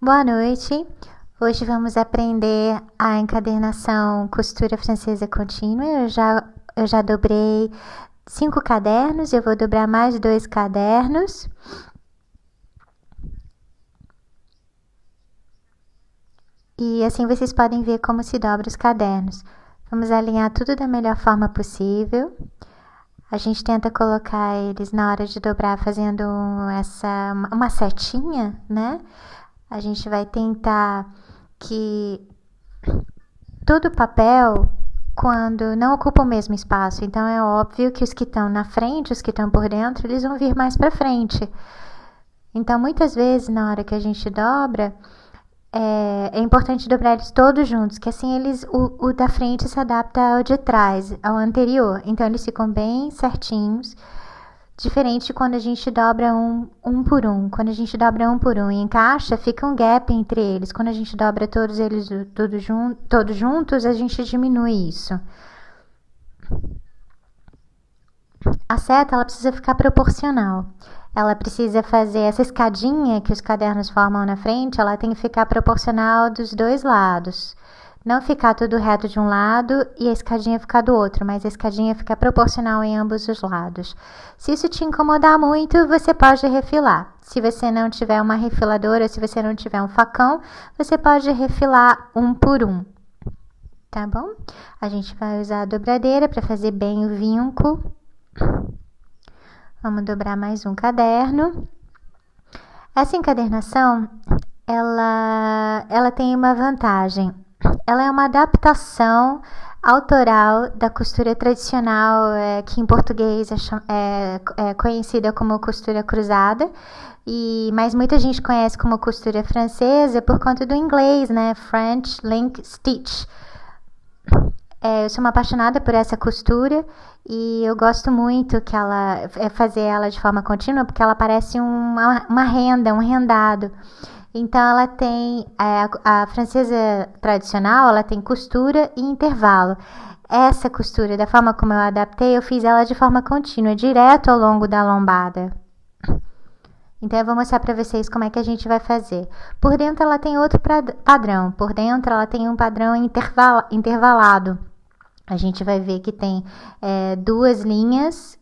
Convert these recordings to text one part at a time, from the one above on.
Boa noite. Hoje vamos aprender a encadernação costura francesa contínua. Eu já dobrei 5 cadernos, eu vou dobrar mais 2 cadernos. E assim vocês podem ver como se dobra os cadernos. Vamos alinhar tudo da melhor forma possível. A gente tenta colocar eles na hora de dobrar fazendo uma setinha, né? A gente vai tentar que todo papel, quando não ocupa o mesmo espaço, então é óbvio que os que estão na frente, os que estão por dentro, eles vão vir mais para frente. Então, muitas vezes, na hora que a gente dobra, é importante dobrar eles todos juntos, que assim o da frente se adapta ao de trás, ao anterior. Então, eles ficam bem certinhos. Diferente de quando a gente dobra um por um. Quando a gente dobra um por um e encaixa, fica um gap entre eles. Quando a gente dobra todos eles todos juntos, a gente diminui isso. A seta ela precisa ficar proporcional. Ela precisa fazer essa escadinha que os cadernos formam na frente, ela tem que ficar proporcional dos dois lados. Não ficar tudo reto de um lado e a escadinha ficar do outro, mas a escadinha ficar proporcional em ambos os lados. Se isso te incomodar muito, você pode refilar. Se você não tiver uma refiladora, se você não tiver um facão, você pode refilar um por um. Tá bom? A gente vai usar a dobradeira para fazer bem o vinco. Vamos dobrar mais um caderno. Essa encadernação, ela tem uma vantagem. Ela é uma adaptação autoral da costura tradicional, que em português é conhecida como costura cruzada, mas muita gente conhece como costura francesa por conta do inglês, né? French Link Stitch. Eu sou uma apaixonada por essa costura e eu gosto muito que fazer ela de forma contínua, porque ela parece uma renda, um rendado. Então, ela tem, a francesa tradicional, ela tem costura e intervalo. Essa costura, da forma como eu adaptei, eu fiz ela de forma contínua, direto ao longo da lombada. Então, eu vou mostrar para vocês como é que a gente vai fazer. Por dentro, ela tem outro padrão. Por dentro, ela tem um padrão intervalado. A gente vai ver que tem 2 linhas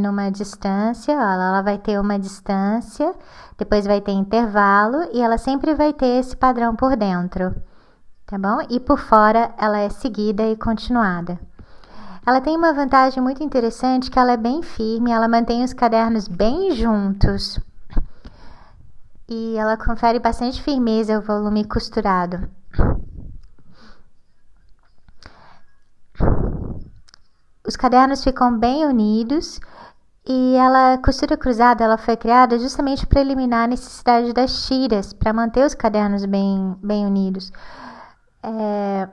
numa distância, ela vai ter uma distância, depois vai ter intervalo e ela sempre vai ter esse padrão por dentro, tá bom? E por fora ela é seguida e continuada. Ela tem uma vantagem muito interessante que ela é bem firme, ela mantém os cadernos bem juntos e ela confere bastante firmeza ao volume costurado. Os cadernos ficam bem unidos e a costura cruzada ela foi criada justamente para eliminar a necessidade das tiras, para manter os cadernos bem unidos.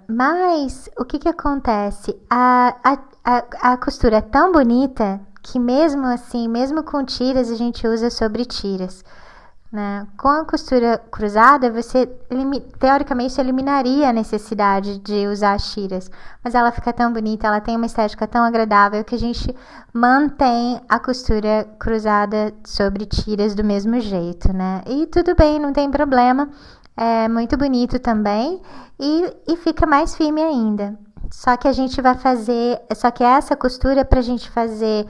Mas o que acontece? A costura é tão bonita que mesmo assim, mesmo com tiras, a gente usa sobre tiras. Né? Com a costura cruzada, você teoricamente eliminaria a necessidade de usar as tiras, mas ela fica tão bonita, ela tem uma estética tão agradável que a gente mantém a costura cruzada sobre tiras do mesmo jeito, né? E tudo bem, não tem problema, é muito bonito também e fica mais firme ainda. Só que a gente vai fazer, só que essa costura pra gente fazer,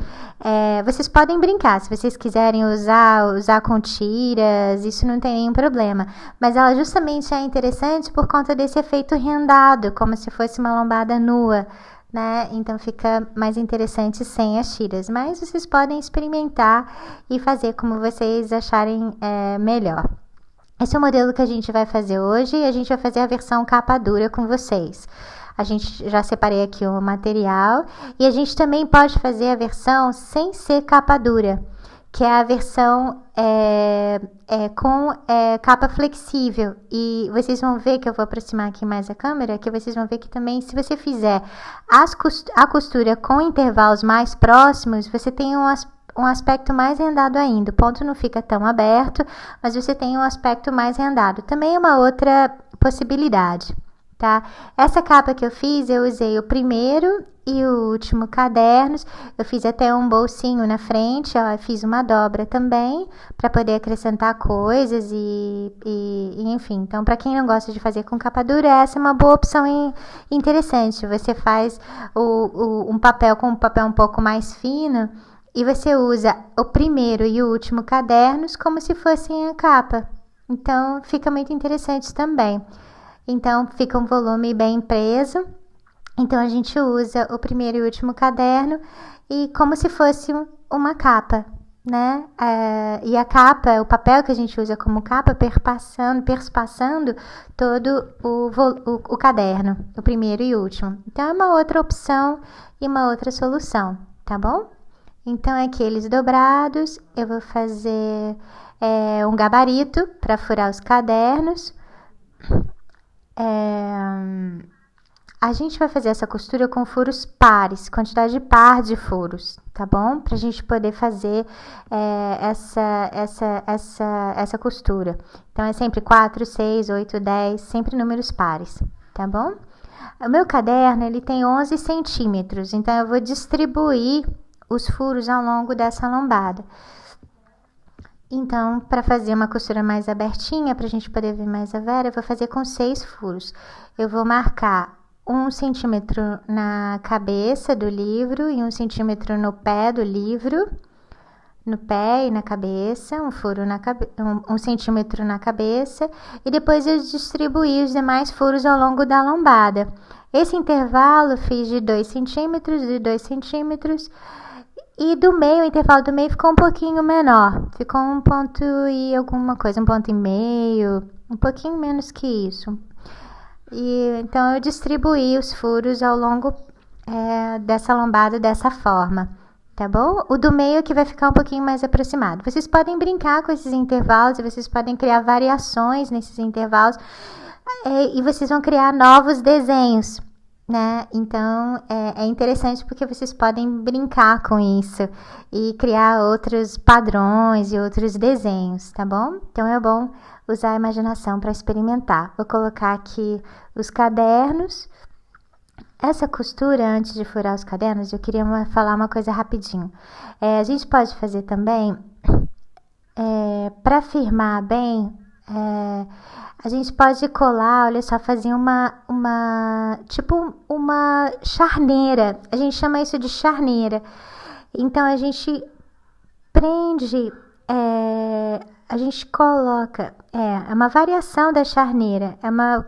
vocês podem brincar, se vocês quiserem usar com tiras, isso não tem nenhum problema. Mas ela justamente é interessante por conta desse efeito rendado, como se fosse uma lombada nua, né? Então fica mais interessante sem as tiras. Mas vocês podem experimentar e fazer como vocês acharem melhor. Esse é o modelo que a gente vai fazer hoje e a gente vai fazer a versão capa dura com vocês. A gente já separei aqui o material e a gente também pode fazer a versão sem ser capa dura, que é a versão com capa flexível. E vocês vão ver que eu vou aproximar aqui mais a câmera, que vocês vão ver que também, se você fizer a costura com intervalos mais próximos, você tem um aspecto mais rendado ainda. O ponto não fica tão aberto, mas você tem um aspecto mais rendado. Também é uma outra possibilidade. tá? Essa capa que eu fiz, eu usei o primeiro e o último cadernos. Eu fiz até um bolsinho na frente, ó, fiz uma dobra também para poder acrescentar coisas enfim. Então, para quem não gosta de fazer com capa dura, essa é uma boa opção interessante. Você faz um papel com um papel um pouco mais fino e você usa o primeiro e o último cadernos como se fossem a capa. Então, fica muito interessante também. Então, fica um volume bem preso. Então, a gente usa o primeiro e o último caderno e como se fosse uma capa, né? E a capa, o papel que a gente usa como capa, perspassando todo o caderno, o primeiro e o último. Então, é uma outra opção e uma outra solução, tá bom? Então, aqueles dobrados, eu vou fazer um gabarito para furar os cadernos. A gente vai fazer essa costura com furos pares, quantidade par de furos, tá bom? Pra gente poder fazer essa costura. Então, é sempre 4, 6, 8, 10, sempre números pares, tá bom? O meu caderno, ele tem 11 centímetros, então eu vou distribuir os furos ao longo dessa lombada. Então, para fazer uma costura mais abertinha, pra gente poder ver mais a Vera, eu vou fazer com 6 furos. Eu vou marcar 1 centímetro na cabeça do livro e 1 centímetro no pé do livro, no pé e na cabeça, um furo na 1 centímetro na cabeça, e depois eu distribuí os demais furos ao longo da lombada. Esse intervalo fiz de 2 centímetros, de 2 centímetros, e do meio, o intervalo do meio ficou um pouquinho menor, ficou 1 ponto e alguma coisa, 1 ponto e meio, um pouquinho menos que isso. E então eu distribuí os furos ao longo dessa lombada dessa forma, tá bom? O do meio que vai ficar um pouquinho mais aproximado. Vocês podem brincar com esses intervalos e vocês podem criar variações nesses intervalos e vocês vão criar novos desenhos, né? Então é interessante porque vocês podem brincar com isso e criar outros padrões e outros desenhos, tá bom? Então é bom usar a imaginação para experimentar. Vou colocar aqui os cadernos. Essa costura, antes de furar os cadernos, eu queria falar uma coisa rapidinho. A gente pode fazer também, para firmar bem, a gente pode colar, olha só, fazer tipo uma charneira. A gente chama isso de charneira. Então, a gente prende, a gente coloca, é uma variação da charneira,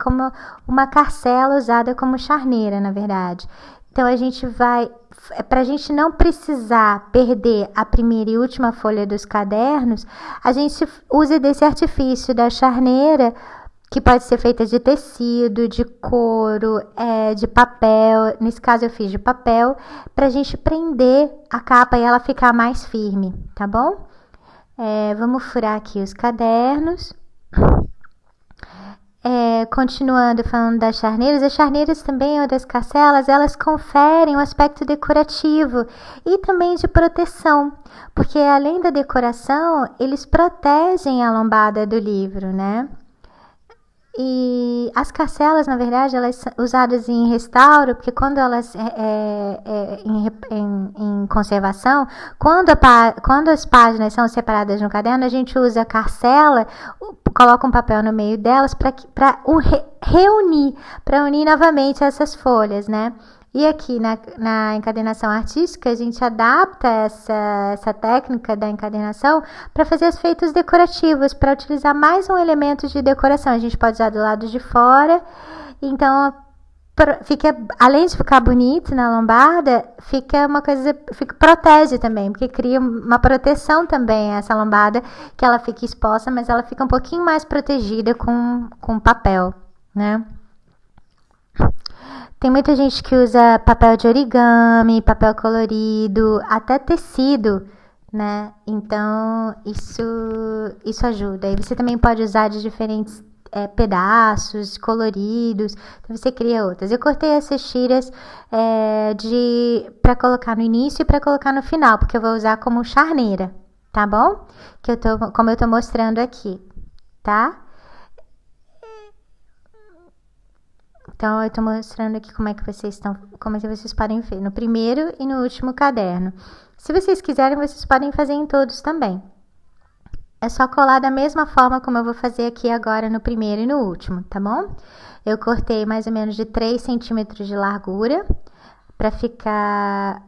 como uma carcela usada como charneira, na verdade. Então, a gente vai, para a gente não precisar perder a primeira e última folha dos cadernos, a gente usa desse artifício da charneira, que pode ser feita de tecido, de couro, de papel. Nesse caso eu fiz de papel, pra gente prender a capa e ela ficar mais firme, tá bom? Vamos furar aqui os cadernos. Continuando falando das charneiras, as charneiras também, ou das carcelas, elas conferem um aspecto decorativo e também de proteção, porque além da decoração, eles protegem a lombada do livro, né? E as carcelas, na verdade, elas são usadas em restauro, porque quando elas em conservação, quando as páginas são separadas no caderno, a gente usa a carcela, coloca um papel no meio delas para unir novamente essas folhas, né? E aqui na encadernação artística, a gente adapta essa técnica da encadernação para fazer efeitos decorativos, para utilizar mais um elemento de decoração. A gente pode usar do lado de fora, então além de ficar bonito na lombada, protege também, porque cria uma proteção também essa lombada, que ela fica exposta, mas ela fica um pouquinho mais protegida com papel, né? Tem muita gente que usa papel de origami, papel colorido, até tecido, né? Então, isso ajuda. E você também pode usar de diferentes pedaços coloridos, então você cria outras. Eu cortei essas tiras para colocar no início e para colocar no final, porque eu vou usar como charneira, tá bom? Como eu tô mostrando aqui, tá? Então, eu tô mostrando aqui como é que vocês podem ver no primeiro e no último caderno. Se vocês quiserem, vocês podem fazer em todos também. É só colar da mesma forma como eu vou fazer aqui agora no primeiro e no último, tá bom? Eu cortei mais ou menos de 3 centímetros de largura pra ficar...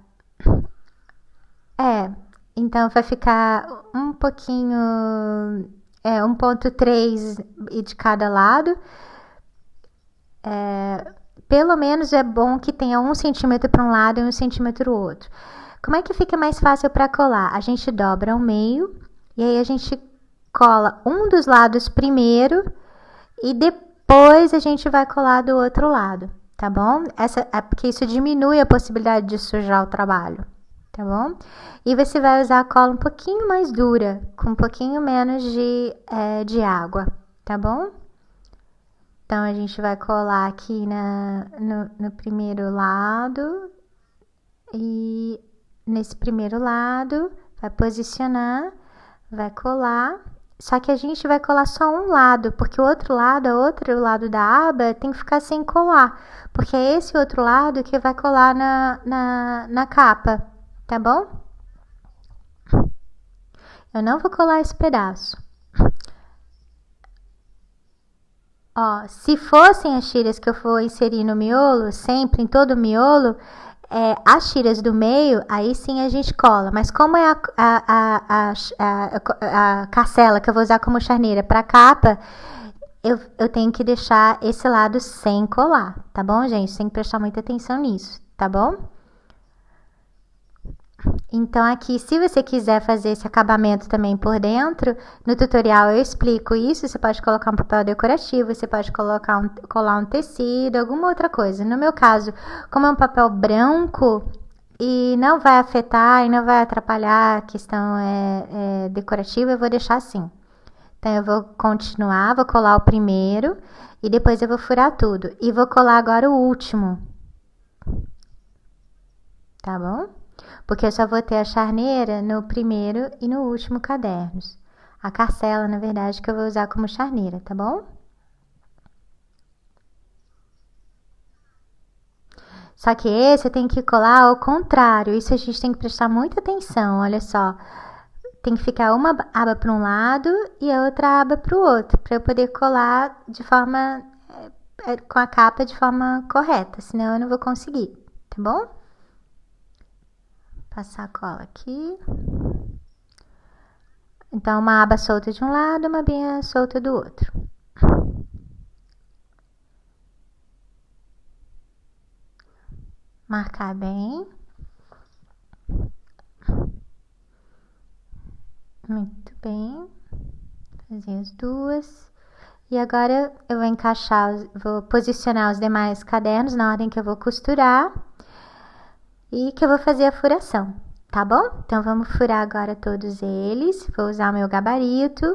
então vai ficar um pouquinho... 1,3 de cada lado. Pelo menos é bom que tenha 1 centímetro para um lado e 1 centímetro para o outro. Como é que fica mais fácil para colar? A gente dobra ao meio e aí a gente cola um dos lados primeiro e depois a gente vai colar do outro lado, tá bom? Porque isso diminui a possibilidade de sujar o trabalho, tá bom? E você vai usar a cola um pouquinho mais dura, com um pouquinho menos de água, tá bom? Então, a gente vai colar aqui no primeiro lado e nesse primeiro lado, vai posicionar, vai colar. Só que a gente vai colar só um lado, porque o outro lado da aba tem que ficar sem colar, porque é esse outro lado que vai colar na capa, tá bom? Eu não vou colar esse pedaço. Ó, se fossem as tiras que eu for inserir no miolo, sempre em todo o miolo, as tiras do meio, aí sim a gente cola. Mas como é a carcela que eu vou usar como charneira para capa, eu tenho que deixar esse lado sem colar, tá bom, gente? Tem que prestar muita atenção nisso, tá bom? Então, aqui, se você quiser fazer esse acabamento também por dentro, no tutorial eu explico isso. Você pode colocar um papel decorativo, você pode colar um tecido, alguma outra coisa. No meu caso, como é um papel branco e não vai afetar e não vai atrapalhar a questão decorativa, eu vou deixar assim. Então, eu vou continuar, vou colar o primeiro e depois eu vou furar tudo. E vou colar agora o último. Tá bom? Porque eu só vou ter a charneira no primeiro e no último cadernos. A carcela, na verdade, que eu vou usar como charneira, tá bom? Só que esse eu tenho que colar ao contrário. Isso a gente tem que prestar muita atenção, olha só. Tem que ficar uma aba para um lado e a outra aba para o outro, para eu poder colar de forma... com a capa de forma correta, senão eu não vou conseguir, tá bom? Passar a cola aqui. Então, uma aba solta de um lado, uma abinha solta do outro. Marcar bem. Muito bem. Fazer as duas. E agora eu vou posicionar os demais cadernos na ordem que eu vou costurar. E que eu vou fazer a furação, tá bom? Então, vamos furar agora todos eles. Vou usar o meu gabarito.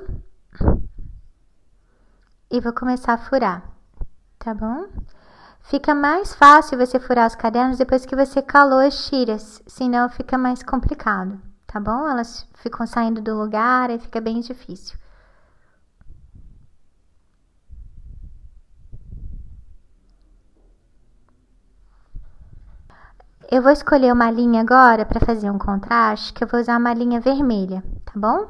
E vou começar a furar, tá bom? Fica mais fácil você furar os cadernos depois que você calou as tiras, senão fica mais complicado, tá bom? Elas ficam saindo do lugar e fica bem difícil. Eu vou escolher uma linha agora para fazer um contraste, que eu vou usar uma linha vermelha, tá bom?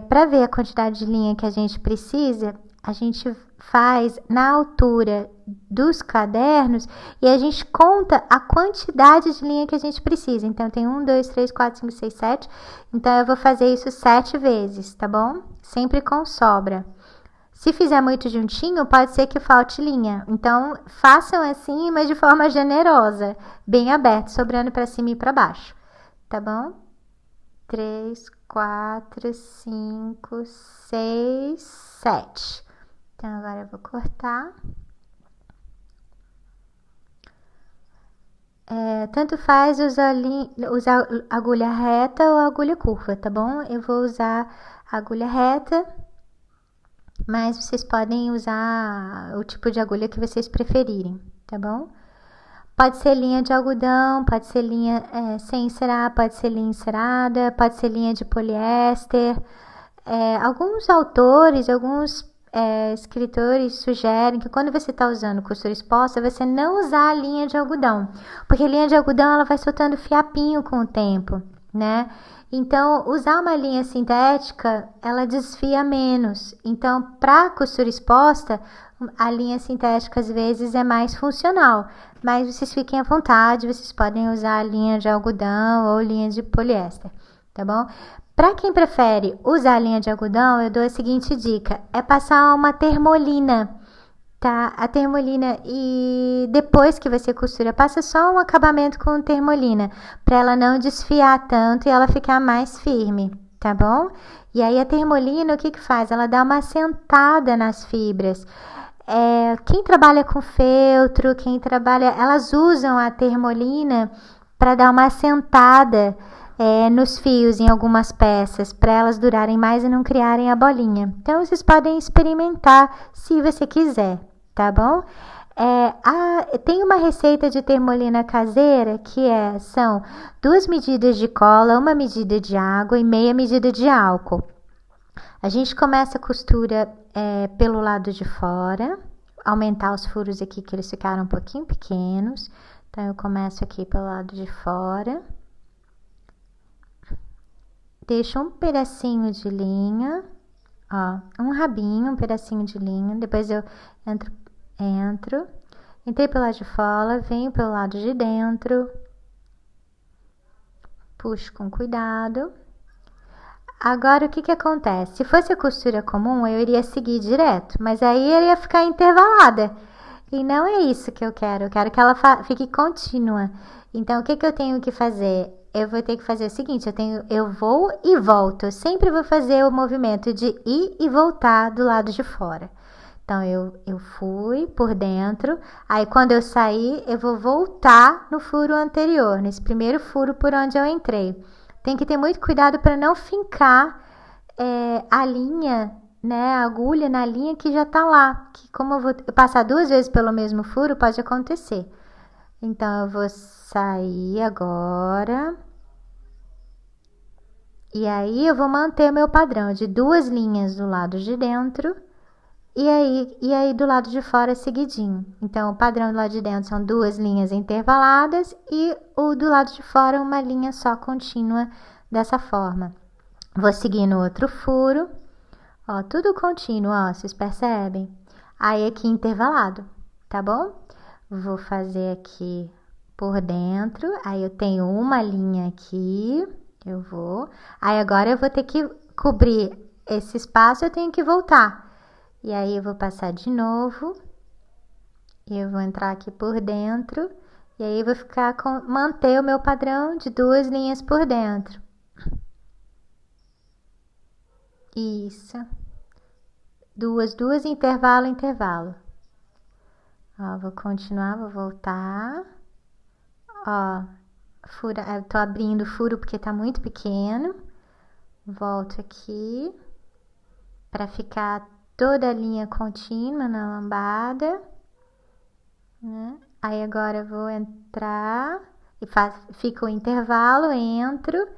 Para ver a quantidade de linha que a gente precisa, a gente faz na altura dos cadernos e a gente conta a quantidade de linha que a gente precisa. Então, tem 1, 2, 3, 4, 5, 6, 7. Então, eu vou fazer isso 7 vezes, tá bom? Sempre com sobra. Se fizer muito juntinho, pode ser que falte linha. Então, façam assim, mas de forma generosa, bem aberto, sobrando para cima e para baixo. Tá bom? 3, 4, 5, 6, 7. Então, agora eu vou cortar. Tanto faz usar agulha reta ou agulha curva, tá bom? Eu vou usar agulha reta, mas vocês podem usar o tipo de agulha que vocês preferirem, tá bom? Pode ser linha de algodão, pode ser linha sem encerar, pode ser linha encerada, pode ser linha de poliéster. Alguns autores, alguns escritores sugerem que quando você está usando costura exposta, você não usar a linha de algodão, porque a linha de algodão ela vai soltando fiapinho com o tempo, né? Então, usar uma linha sintética, ela desfia menos. Então, para costura exposta, a linha sintética às vezes é mais funcional, mas vocês fiquem à vontade, vocês podem usar a linha de algodão ou linha de poliéster, tá bom? Para quem prefere usar a linha de algodão, eu dou a seguinte dica: é passar uma termolina, tá? A termolina, e depois que você costura, passa só um acabamento com termolina, para ela não desfiar tanto e ela ficar mais firme, tá bom? E aí a termolina, o que faz? Ela dá uma assentada nas fibras. Quem trabalha com feltro, elas usam a termolina para dar uma assentada nos fios em algumas peças, para elas durarem mais e não criarem a bolinha. Então, vocês podem experimentar se você quiser, tá bom? Tem uma receita de termolina caseira que são 2 medidas de cola, 1 medida de água e meia medida de álcool. A gente começa a costura pelo lado de fora, aumentar os furos aqui que eles ficaram um pouquinho pequenos. Então, eu começo aqui pelo lado de fora. Deixo um pedacinho de linha, um rabinho, um pedacinho de linha. Depois eu entrei pelo lado de fora, venho pelo lado de dentro, puxo com cuidado. Agora, o que acontece? Se fosse a costura comum, eu iria seguir direto, mas aí eu ia ficar intervalada. E não é isso que eu quero que ela fique contínua. Então, o que eu tenho que fazer? Eu vou ter que fazer o seguinte: eu vou e volto. Eu sempre vou fazer o movimento de ir e voltar do lado de fora. Então, eu fui por dentro, aí quando eu sair, eu vou voltar no furo anterior, nesse primeiro furo por onde eu entrei. Tem que ter muito cuidado para não fincar a linha, né, a agulha na linha que já tá lá. Que como eu vou passar 2 vezes pelo mesmo furo, pode acontecer. Então, eu vou sair agora. E aí, eu vou manter o meu padrão de 2 linhas do lado de dentro. E aí do lado de fora seguidinho. Então, o padrão do lado de dentro são 2 linhas intervaladas. E o do lado de fora, uma linha só contínua dessa forma. Vou seguir no outro furo. Tudo contínuo, vocês percebem? Aí, aqui intervalado, tá bom? Vou fazer aqui por dentro, aí eu tenho uma linha aqui, aí agora eu vou ter que cobrir esse espaço, eu tenho que voltar. E aí eu vou passar de novo, e eu vou entrar aqui por dentro, e aí eu vou manter o meu padrão de 2 linhas por dentro. Isso. Duas, intervalo. Vou continuar, vou voltar. Eu tô abrindo o furo porque tá muito pequeno. Volto aqui para ficar toda a linha contínua na lambada, né? Aí agora eu vou entrar e fica o intervalo, entro.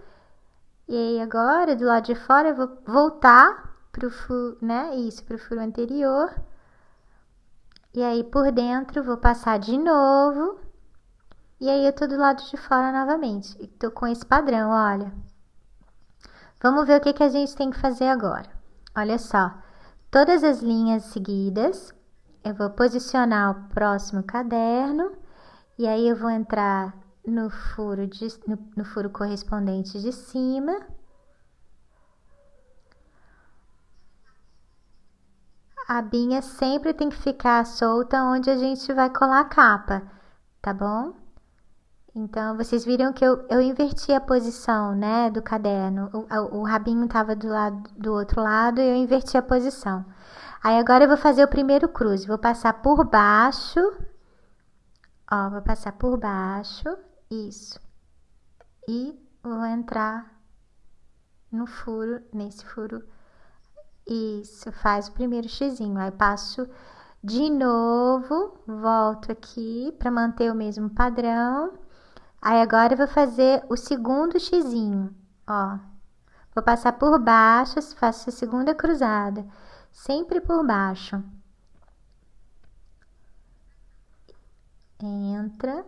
E aí agora do lado de fora eu vou voltar pro furo, né? Pro furo anterior. E aí por dentro vou passar de novo. E aí eu tô do lado de fora novamente. E tô com esse padrão, olha. Vamos ver o que a gente tem que fazer agora. Olha só. Todas as linhas seguidas. Eu vou posicionar o próximo caderno. E aí eu vou entrar no furo correspondente de cima. A abinha sempre tem que ficar solta onde a gente vai colar a capa, tá bom? Então, vocês viram que eu inverti a posição, né, do caderno. O rabinho estava do outro lado e eu inverti a posição. Aí, agora eu vou fazer o primeiro cruze. Vou passar por baixo. Vou passar por baixo. Isso. E vou entrar no furo, nesse furo. Isso, faz o primeiro xizinho. Aí, passo de novo. Volto aqui para manter o mesmo padrão. Aí, agora eu vou fazer o segundo xizinho, Vou passar por baixo, faço a segunda cruzada. sempre por baixo. Entra,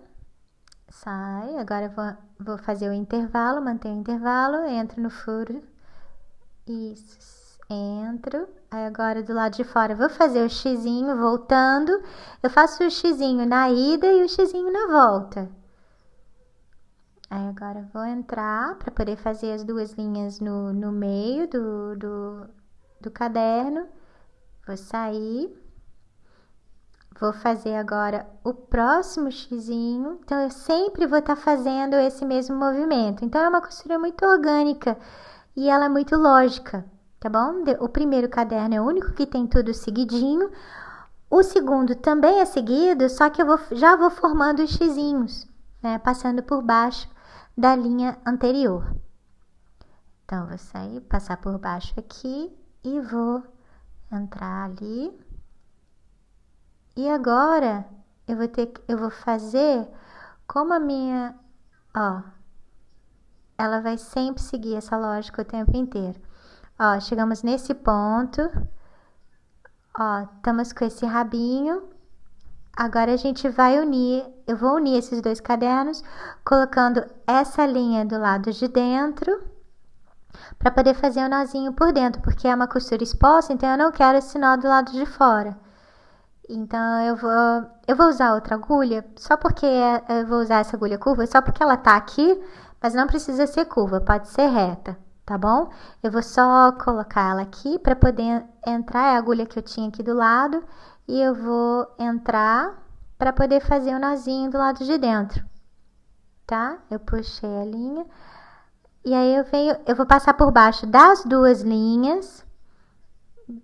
sai, agora vou fazer o intervalo, manter o intervalo, entro no furo, isso, entro, aí agora do lado de fora vou fazer o xizinho voltando, eu faço o xizinho na ida e o xizinho na volta. Aí agora vou entrar para poder fazer as duas linhas no meio do caderno, vou sair. Vou fazer agora o próximo xizinho, então eu sempre vou estar fazendo esse mesmo movimento. Então é uma costura muito orgânica e ela é muito lógica, tá bom? O primeiro caderno é o único que tem tudo seguidinho. O segundo também é seguido, só que eu já vou formando os xizinhos, né? Passando por baixo da linha anterior. Então vou sair, passar por baixo aqui e vou entrar ali. E agora eu vou fazer como a minha, ó, ela vai sempre seguir essa lógica o tempo inteiro. Ó, chegamos nesse ponto, ó, estamos com esse rabinho. Agora a gente vai unir, eu vou unir esses dois cadernos, colocando essa linha do lado de dentro, para poder fazer o nozinho por dentro, porque é uma costura exposta, então eu não quero esse nó do lado de fora. Então eu vou usar outra agulha, só porque eu vou usar essa agulha curva, só porque ela tá aqui, mas não precisa ser curva, pode ser reta, tá bom? Eu vou só colocar ela aqui para poder entrar, é a agulha que eu tinha aqui do lado, e eu vou entrar para poder fazer o nozinho do lado de dentro, tá? Eu puxei a linha, e aí eu vou passar por baixo das duas linhas,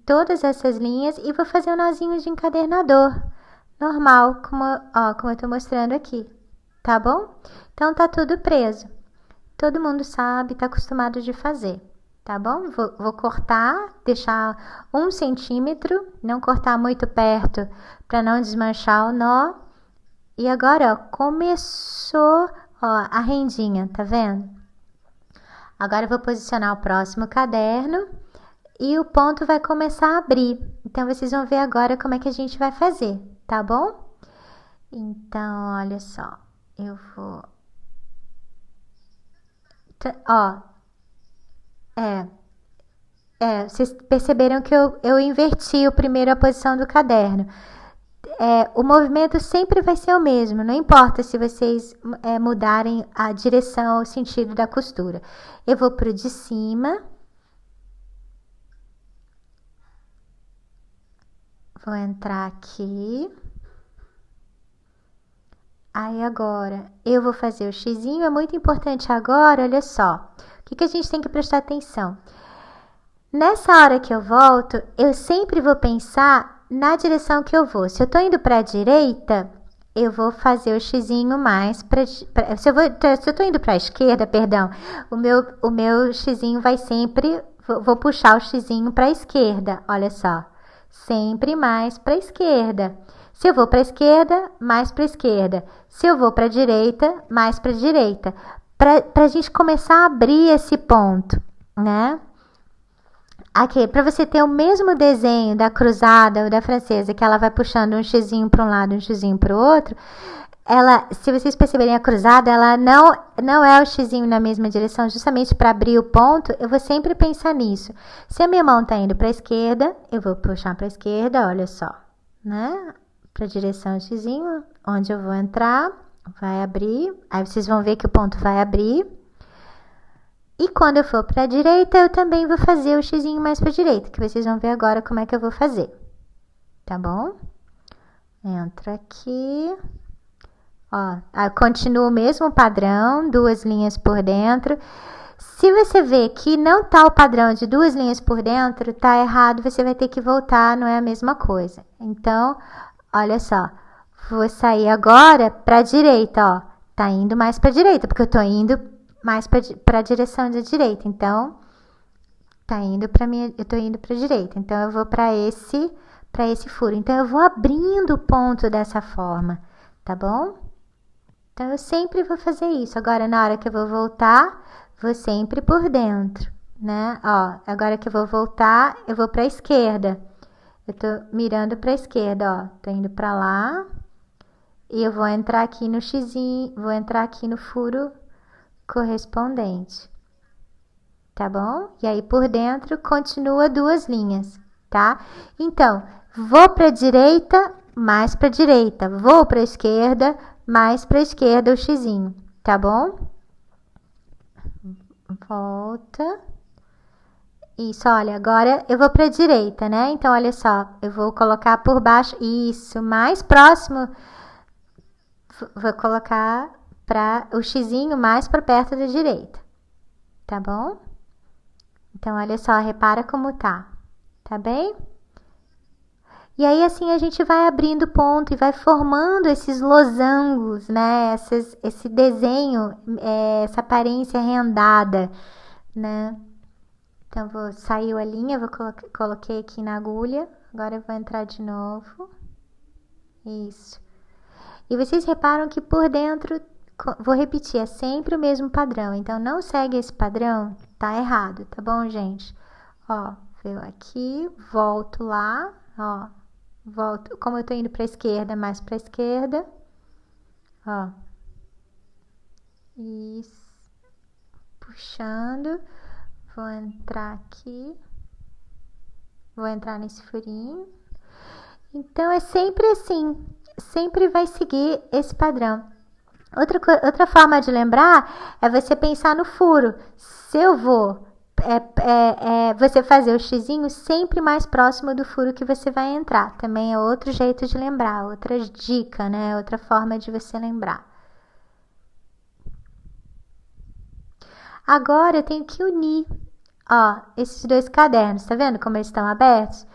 todas essas linhas, e vou fazer um nozinho de encadernador normal, como eu tô mostrando aqui, tá bom? Então tá tudo preso, todo mundo sabe, tá acostumado de fazer, tá bom? Vou cortar, deixar 1 centímetro, não cortar muito perto para não desmanchar o nó. E agora, ó, começou, ó, a rendinha, tá vendo? Agora eu vou posicionar o próximo caderno e o ponto vai começar a abrir. Então, vocês vão ver agora como é que a gente vai fazer, tá bom? Então, olha só, eu vou... Ó, vocês perceberam que eu inverti a posição do caderno. O movimento sempre vai ser o mesmo, não importa se vocês mudarem a direção, o sentido da costura. Eu vou pro de cima. Vou entrar aqui. Aí agora eu vou fazer o xizinho, é muito importante agora, olha só. O que a gente tem que prestar atenção? Nessa hora que eu volto, eu sempre vou pensar na direção que eu vou. Se eu tô indo para a direita, eu vou fazer o xizinho mais para... Se eu tô indo para a esquerda, perdão, o meu xizinho vai sempre... Vou puxar o xizinho para a esquerda, olha só. Sempre mais para a esquerda. Se eu vou para a esquerda, mais para a esquerda. Se eu vou para a direita, mais para a direita. Para a gente começar a abrir esse ponto, né? Aqui, para você ter o mesmo desenho da cruzada ou da francesa, que ela vai puxando um xizinho para um lado, um xizinho para o outro, ela, se vocês perceberem a cruzada, ela não é o xizinho na mesma direção, justamente para abrir o ponto, eu vou sempre pensar nisso. Se a minha mão está indo para a esquerda, eu vou puxar para a esquerda, olha só, né? Para a direção xizinho, onde eu vou entrar, vai abrir, aí vocês vão ver que o ponto vai abrir. E quando eu for para a direita, eu também vou fazer o xizinho mais para a direita, que vocês vão ver agora como é que eu vou fazer. Tá bom? Entro aqui. Ó, continua o mesmo padrão, 2 linhas por dentro. Se você vê que não tá o padrão de 2 linhas por dentro, tá errado, você vai ter que voltar, não é a mesma coisa. Então, olha só, vou sair agora para a direita, ó. Tá indo mais para a direita, porque eu tô indo mais para a direção da direita, então eu tô indo para a direita, então eu vou para esse furo, então eu vou abrindo o ponto dessa forma, tá bom? Então eu sempre vou fazer isso. Agora na hora que eu vou voltar, vou sempre por dentro, né? Ó, agora que eu vou voltar, eu vou para a esquerda. Eu tô mirando pra esquerda, ó. Tô indo pra lá. E eu vou entrar aqui no xizinho, vou entrar aqui no furo correspondente. Tá bom? E aí por dentro continua 2 linhas, tá? Então, vou pra direita, mais pra direita. Vou pra esquerda, mais pra esquerda o xizinho, tá bom? Volta. Isso, olha, agora eu vou pra direita, né? Então, olha só, eu vou colocar por baixo, isso, mais próximo, vou colocar o xizinho mais pra perto da direita, tá bom? Então, olha só, repara como tá bem? E aí, assim, a gente vai abrindo ponto e vai formando esses losangos, né? Esse desenho, essa aparência rendada, né? Então, saiu a linha, coloquei aqui na agulha. Agora eu vou entrar de novo. Isso. E vocês reparam que por dentro, vou repetir, é sempre o mesmo padrão. Então, não segue esse padrão, tá errado, tá bom, gente? Ó, veio aqui, volto lá, ó. Volto, como eu tô indo pra esquerda, mais pra esquerda. Ó. Isso. Puxando. Vou entrar aqui. Vou entrar nesse furinho. Então, é sempre assim. Sempre vai seguir esse padrão. Outra forma de lembrar é você pensar no furo. Se eu vou você fazer o xizinho sempre mais próximo do furo que você vai entrar. Também é outro jeito de lembrar, outra dica, né? Outra forma de você lembrar. Agora eu tenho que unir, ó, esses 2 cadernos, tá vendo como eles estão abertos?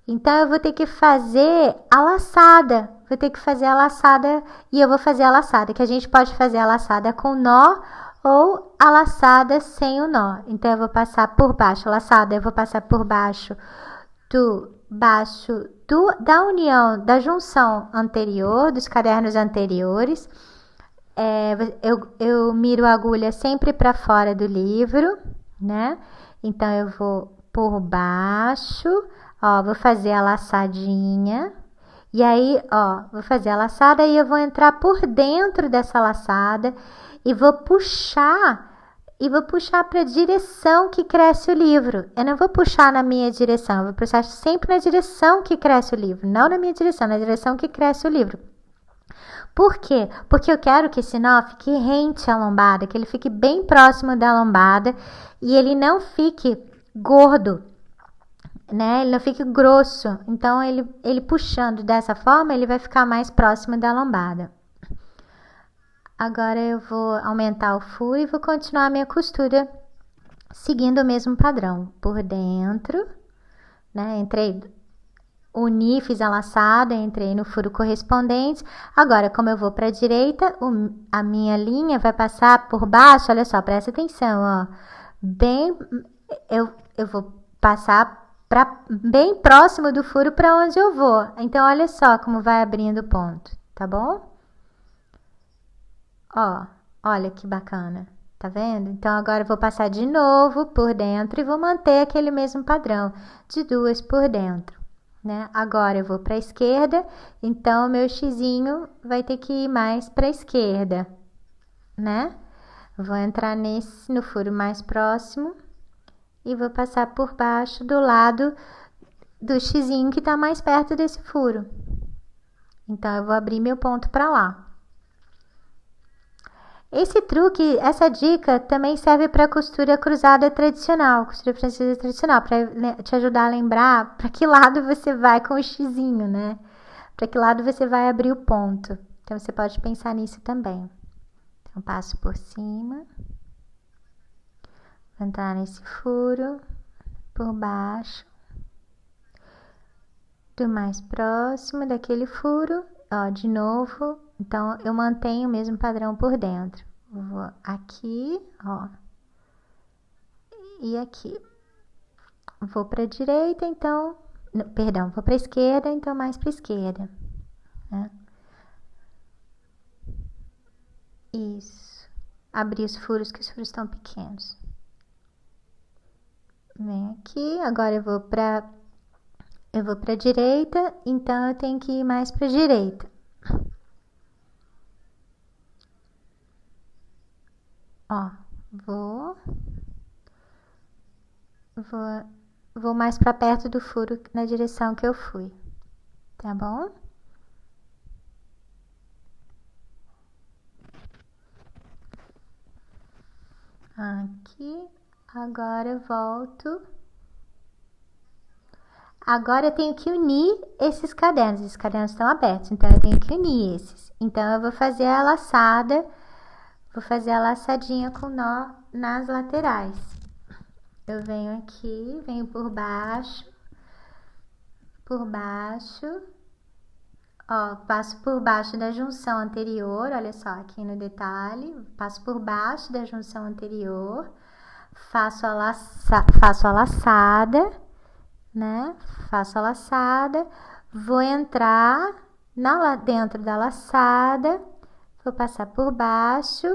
Então eu vou ter que fazer a laçada. Vou ter que fazer a laçada e eu vou fazer a laçada, que a gente pode fazer a laçada com nó ou a laçada sem o nó. Então eu vou passar por baixo, a laçada, eu vou passar por baixo da união, da junção anterior, dos cadernos anteriores. Eu miro a agulha sempre para fora do livro, né? Então eu vou por baixo, ó, vou fazer a laçadinha. E aí, ó, vou fazer a laçada e eu vou entrar por dentro dessa laçada e vou puxar para a direção que cresce o livro. Eu não vou puxar na minha direção, eu vou puxar sempre na direção que cresce o livro, não na minha direção, na direção que cresce o livro. Por quê? Porque eu quero que esse nó fique rente à lombada, que ele fique bem próximo da lombada e ele não fique gordo, né? Ele não fique grosso. Então, ele puxando dessa forma, ele vai ficar mais próximo da lombada. Agora eu vou aumentar o furo e vou continuar a minha costura seguindo o mesmo padrão. Por dentro, né? Uni, fiz a laçada, entrei no furo correspondente. Agora, como eu vou para a direita, a minha linha vai passar por baixo. Olha só, presta atenção, ó. Eu vou passar bem próximo do furo para onde eu vou. Então, olha só como vai abrindo o ponto, tá bom? Ó, olha que bacana, tá vendo? Então, agora eu vou passar de novo por dentro e vou manter aquele mesmo padrão de 2 por dentro, né? Agora eu vou para a esquerda, então meu xizinho vai ter que ir mais para a esquerda, né? Vou entrar no furo mais próximo e vou passar por baixo do lado do xizinho que está mais perto desse furo. Então, eu vou abrir meu ponto para lá. Esse truque, essa dica também serve para costura cruzada tradicional, costura francesa tradicional, para te ajudar a lembrar para que lado você vai com o xizinho, né? Para que lado você vai abrir o ponto. Então, você pode pensar nisso também. Então, passo por cima, vou entrar nesse furo, por baixo, do mais próximo daquele furo, ó, de novo. Então, eu mantenho o mesmo padrão por dentro. Vou aqui, ó, e aqui. Vou para a direita, então, perdão, vou para a esquerda, então mais para a esquerda, né? Isso. Abrir os furos, que os furos estão pequenos. Vem aqui, agora eu eu vou para a direita, então eu tenho que ir mais para a direita. Ó, vou mais para perto do furo na direção que eu fui, tá bom? Aqui, agora eu volto. Agora eu tenho que unir esses cadernos estão abertos, então eu tenho que unir esses. Então eu vou fazer a laçada, vou fazer a laçadinha com nó nas laterais. Eu venho aqui, venho por baixo, ó, passo por baixo da junção anterior, olha só, aqui no detalhe, passo por baixo da junção anterior, faço a laçada, né? Faço a laçada, vou entrar dentro da laçada, vou passar por baixo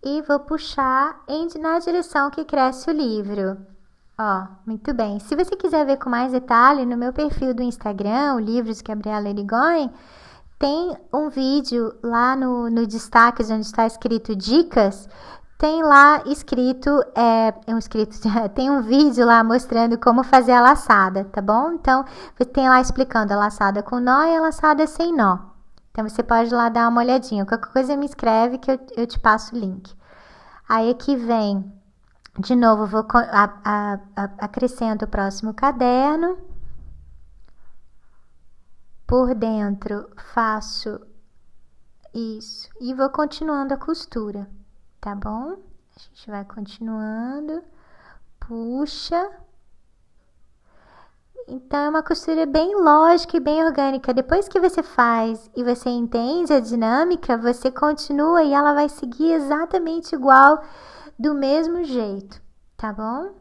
e vou puxar na direção que cresce o livro. Ó, muito bem. Se você quiser ver com mais detalhe, no meu perfil do Instagram, o Livros Gabriela Erigoyen, tem um vídeo lá no destaques onde está escrito dicas. Tem lá escrito, tem um vídeo lá mostrando como fazer a laçada, tá bom? Então, tem lá explicando a laçada com nó e a laçada sem nó. Então, você pode ir lá dar uma olhadinha. Qualquer coisa me escreve que eu te passo o link. Aí, aqui vem, de novo, vou acrescento o próximo caderno. Por dentro, faço isso e vou continuando a costura. Tá bom? A gente vai continuando, puxa. Então, é uma costura bem lógica e bem orgânica. Depois que você faz e você entende a dinâmica, você continua e ela vai seguir exatamente igual, do mesmo jeito, tá bom?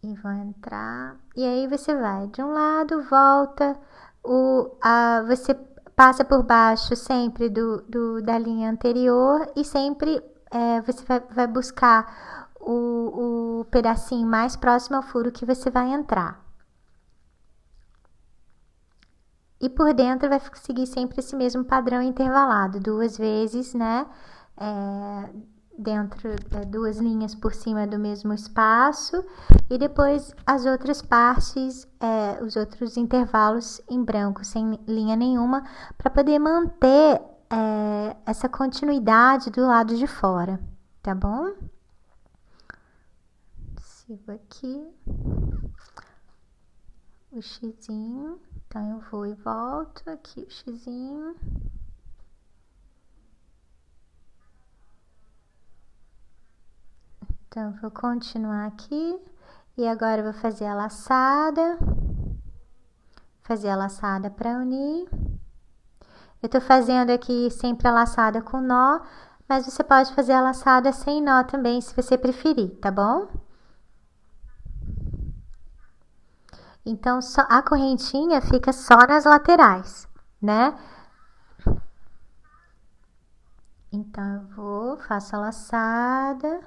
E vou entrar. E aí, você vai de um lado, volta, você passa por baixo sempre da linha anterior e sempre você vai buscar o pedacinho mais próximo ao furo que você vai entrar. E por dentro vai seguir sempre esse mesmo padrão intervalado, 2 vezes, né? Dentro, 2 linhas por cima do mesmo espaço e depois as outras partes, os outros intervalos em branco, sem linha nenhuma, para poder manter essa continuidade do lado de fora, tá bom? Sigo aqui o xizinho, então eu vou e volto aqui o xizinho. Então, vou continuar aqui e agora eu vou fazer a laçada para unir. Eu tô fazendo aqui sempre a laçada com nó, mas você pode fazer a laçada sem nó também, se você preferir, tá bom? Então, a correntinha fica só nas laterais, né? Então, eu faço a laçada,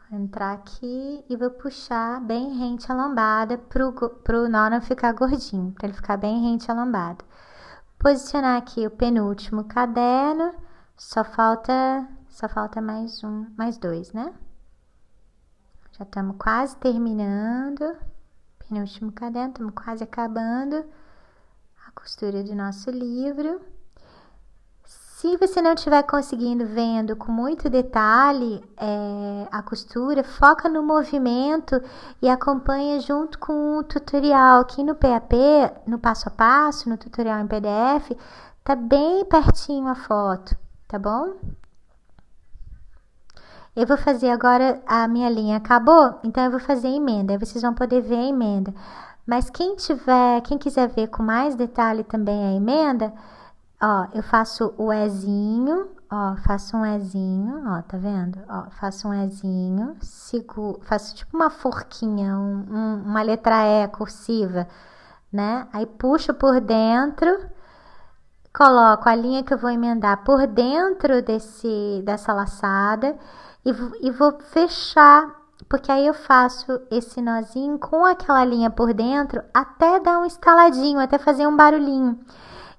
vou entrar aqui e vou puxar bem rente à lombada pro nó não ficar gordinho, para ele ficar bem rente à lombada. Posicionar aqui o penúltimo caderno, só falta mais 2, né? Já estamos quase terminando. Penúltimo caderno, estamos quase acabando a costura do nosso livro. Se você não estiver conseguindo vendo com muito detalhe a costura, foca no movimento e acompanha junto com o tutorial aqui no PAP, no passo a passo, no tutorial em PDF, tá bem pertinho a foto, tá bom? Eu vou fazer agora, a minha linha acabou, então eu vou fazer a emenda, aí vocês vão poder ver a emenda. Mas quem quiser ver com mais detalhe também a emenda, ó, eu faço o Ezinho, ó, faço um Ezinho, ó, tá vendo? Ó, faço um Ezinho, faço tipo uma forquinha, uma letra E cursiva, né? Aí puxo por dentro, coloco a linha que eu vou emendar por dentro dessa laçada e vou fechar porque aí eu faço esse nozinho com aquela linha por dentro até dar um estaladinho, até fazer um barulhinho.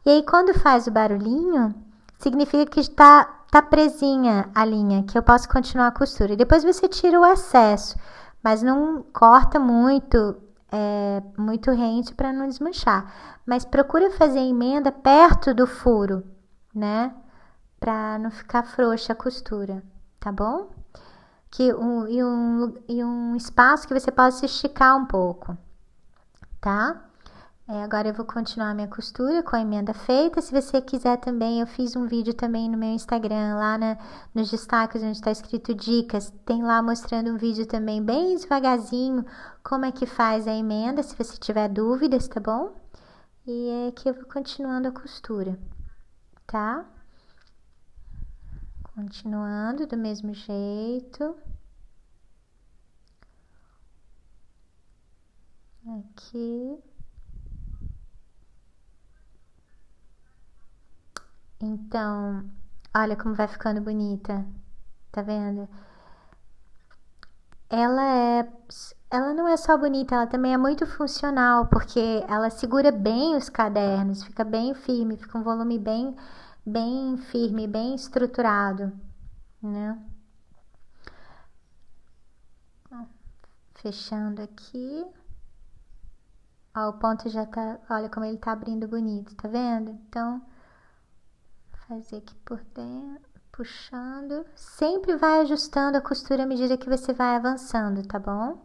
E aí quando faz o barulhinho, significa que tá presinha a linha, que eu posso continuar a costura. E depois você tira o excesso, mas não corta muito rente para não desmanchar. Mas procura fazer a emenda perto do furo, né? Pra não ficar frouxa a costura, tá bom? E um espaço que você possa esticar um pouco, tá? Agora eu vou continuar minha costura com a emenda feita. Se você quiser também, eu fiz um vídeo também no meu Instagram, lá nos destaques onde está escrito dicas. Tem lá mostrando um vídeo também bem devagarzinho como é que faz a emenda, se você tiver dúvidas, tá bom? E aqui eu vou continuando a costura, tá? Continuando do mesmo jeito. Aqui. Então, olha como vai ficando bonita. Tá vendo? Ela não é só bonita, ela também é muito funcional, porque ela segura bem os cadernos, fica bem firme, fica um volume bem firme, bem estruturado, né? Fechando aqui. Ó, o ponto já tá, olha como ele tá abrindo bonito, tá vendo? Então, fazer aqui por dentro, puxando. Sempre vai ajustando a costura à medida que você vai avançando, tá bom?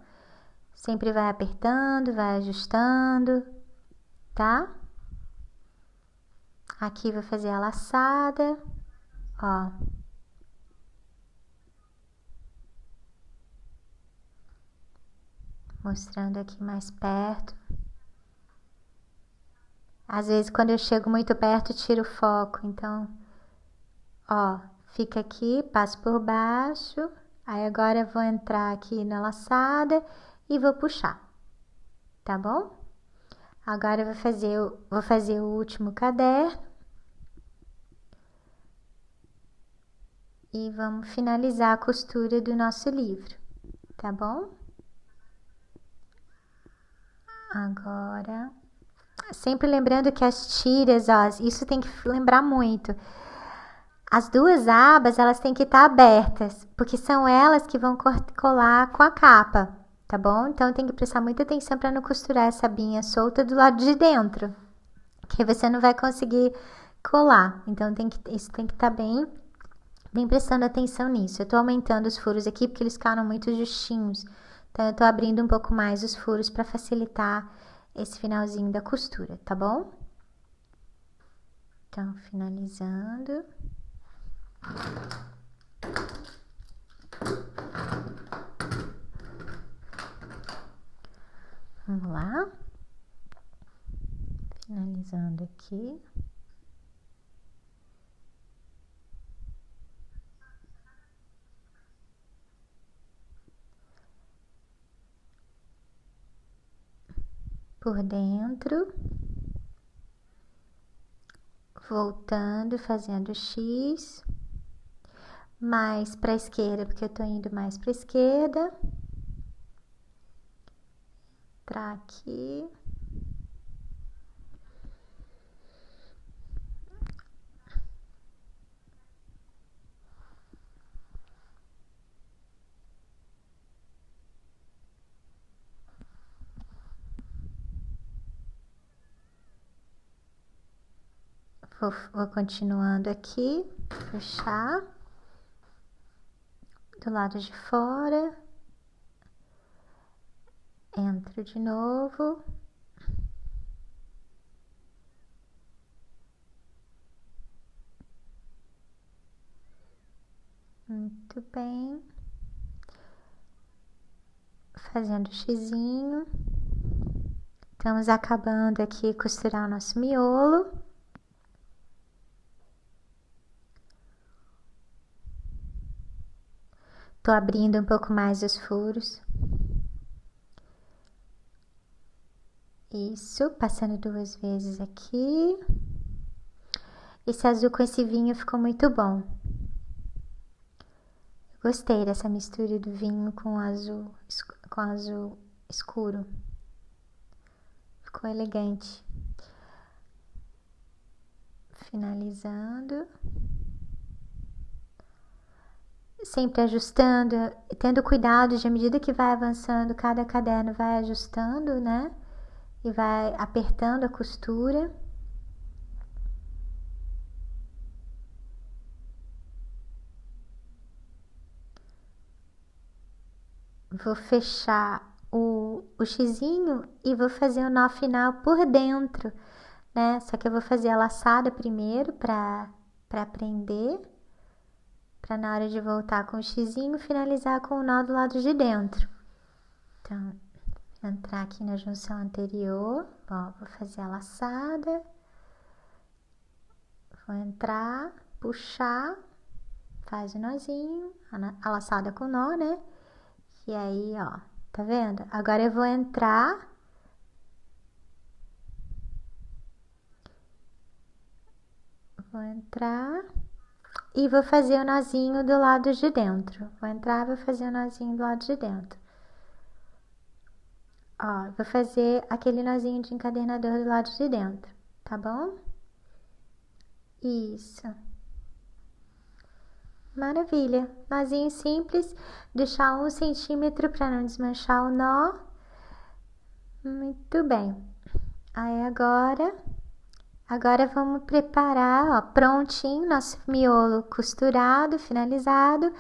Sempre vai apertando, vai ajustando, tá? Aqui vou fazer a laçada, ó. Mostrando aqui mais perto. Às vezes quando eu chego muito perto, tiro o foco, então, ó, fica aqui, passo por baixo. Aí agora eu vou entrar aqui na laçada e vou puxar, tá bom? Agora eu vou fazer o último caderno. E vamos finalizar a costura do nosso livro, tá bom? Agora, sempre lembrando que as tiras, ó, isso tem que lembrar muito. As duas abas, elas têm que estar abertas, porque são elas que vão colar com a capa, tá bom? Então tem que prestar muita atenção para não costurar essa abinha solta do lado de dentro, que você não vai conseguir colar. Então isso tem que estar bem prestando atenção nisso. Eu tô aumentando os furos aqui porque eles ficaram muito justinhos. Então eu tô abrindo um pouco mais os furos para facilitar esse finalzinho da costura, tá bom? Então, finalizando. Vamos lá. Finalizando aqui. Por dentro. Voltando, fazendo X. Mais para a esquerda, porque eu tô indo mais para a esquerda. Entrar aqui. Vou continuando aqui, puxar do lado de fora, entro de novo, muito bem, fazendo xizinho, estamos acabando aqui costurar o nosso miolo. Tô abrindo um pouco mais os furos. Isso, passando 2 vezes aqui. Esse azul com esse vinho ficou muito bom. Eu Gostei dessa mistura do vinho com azul escuro. Ficou elegante. Finalizando. Sempre ajustando, tendo cuidado de, à medida que vai avançando, cada caderno vai ajustando, né? E vai apertando a costura. Vou fechar o xizinho e vou fazer o nó final por dentro, né? Só que eu vou fazer a laçada primeiro para prender, para na hora de voltar com o xizinho finalizar com o nó do lado de dentro. Então, entrar aqui na junção anterior, ó, vou fazer a laçada, vou entrar, puxar, faz o nozinho, a laçada com nó, né? E aí, ó, tá vendo? Agora eu vou entrar e vou fazer o nozinho do lado de dentro. Vou entrar, vou fazer o nozinho do lado de dentro. Ó, vou fazer aquele nozinho de encadernador do lado de dentro, tá bom? Isso. Maravilha. Nozinho simples, deixar 1 centímetro para não desmanchar o nó. Muito bem. Aí agora vamos preparar, ó, prontinho, nosso miolo costurado, finalizado,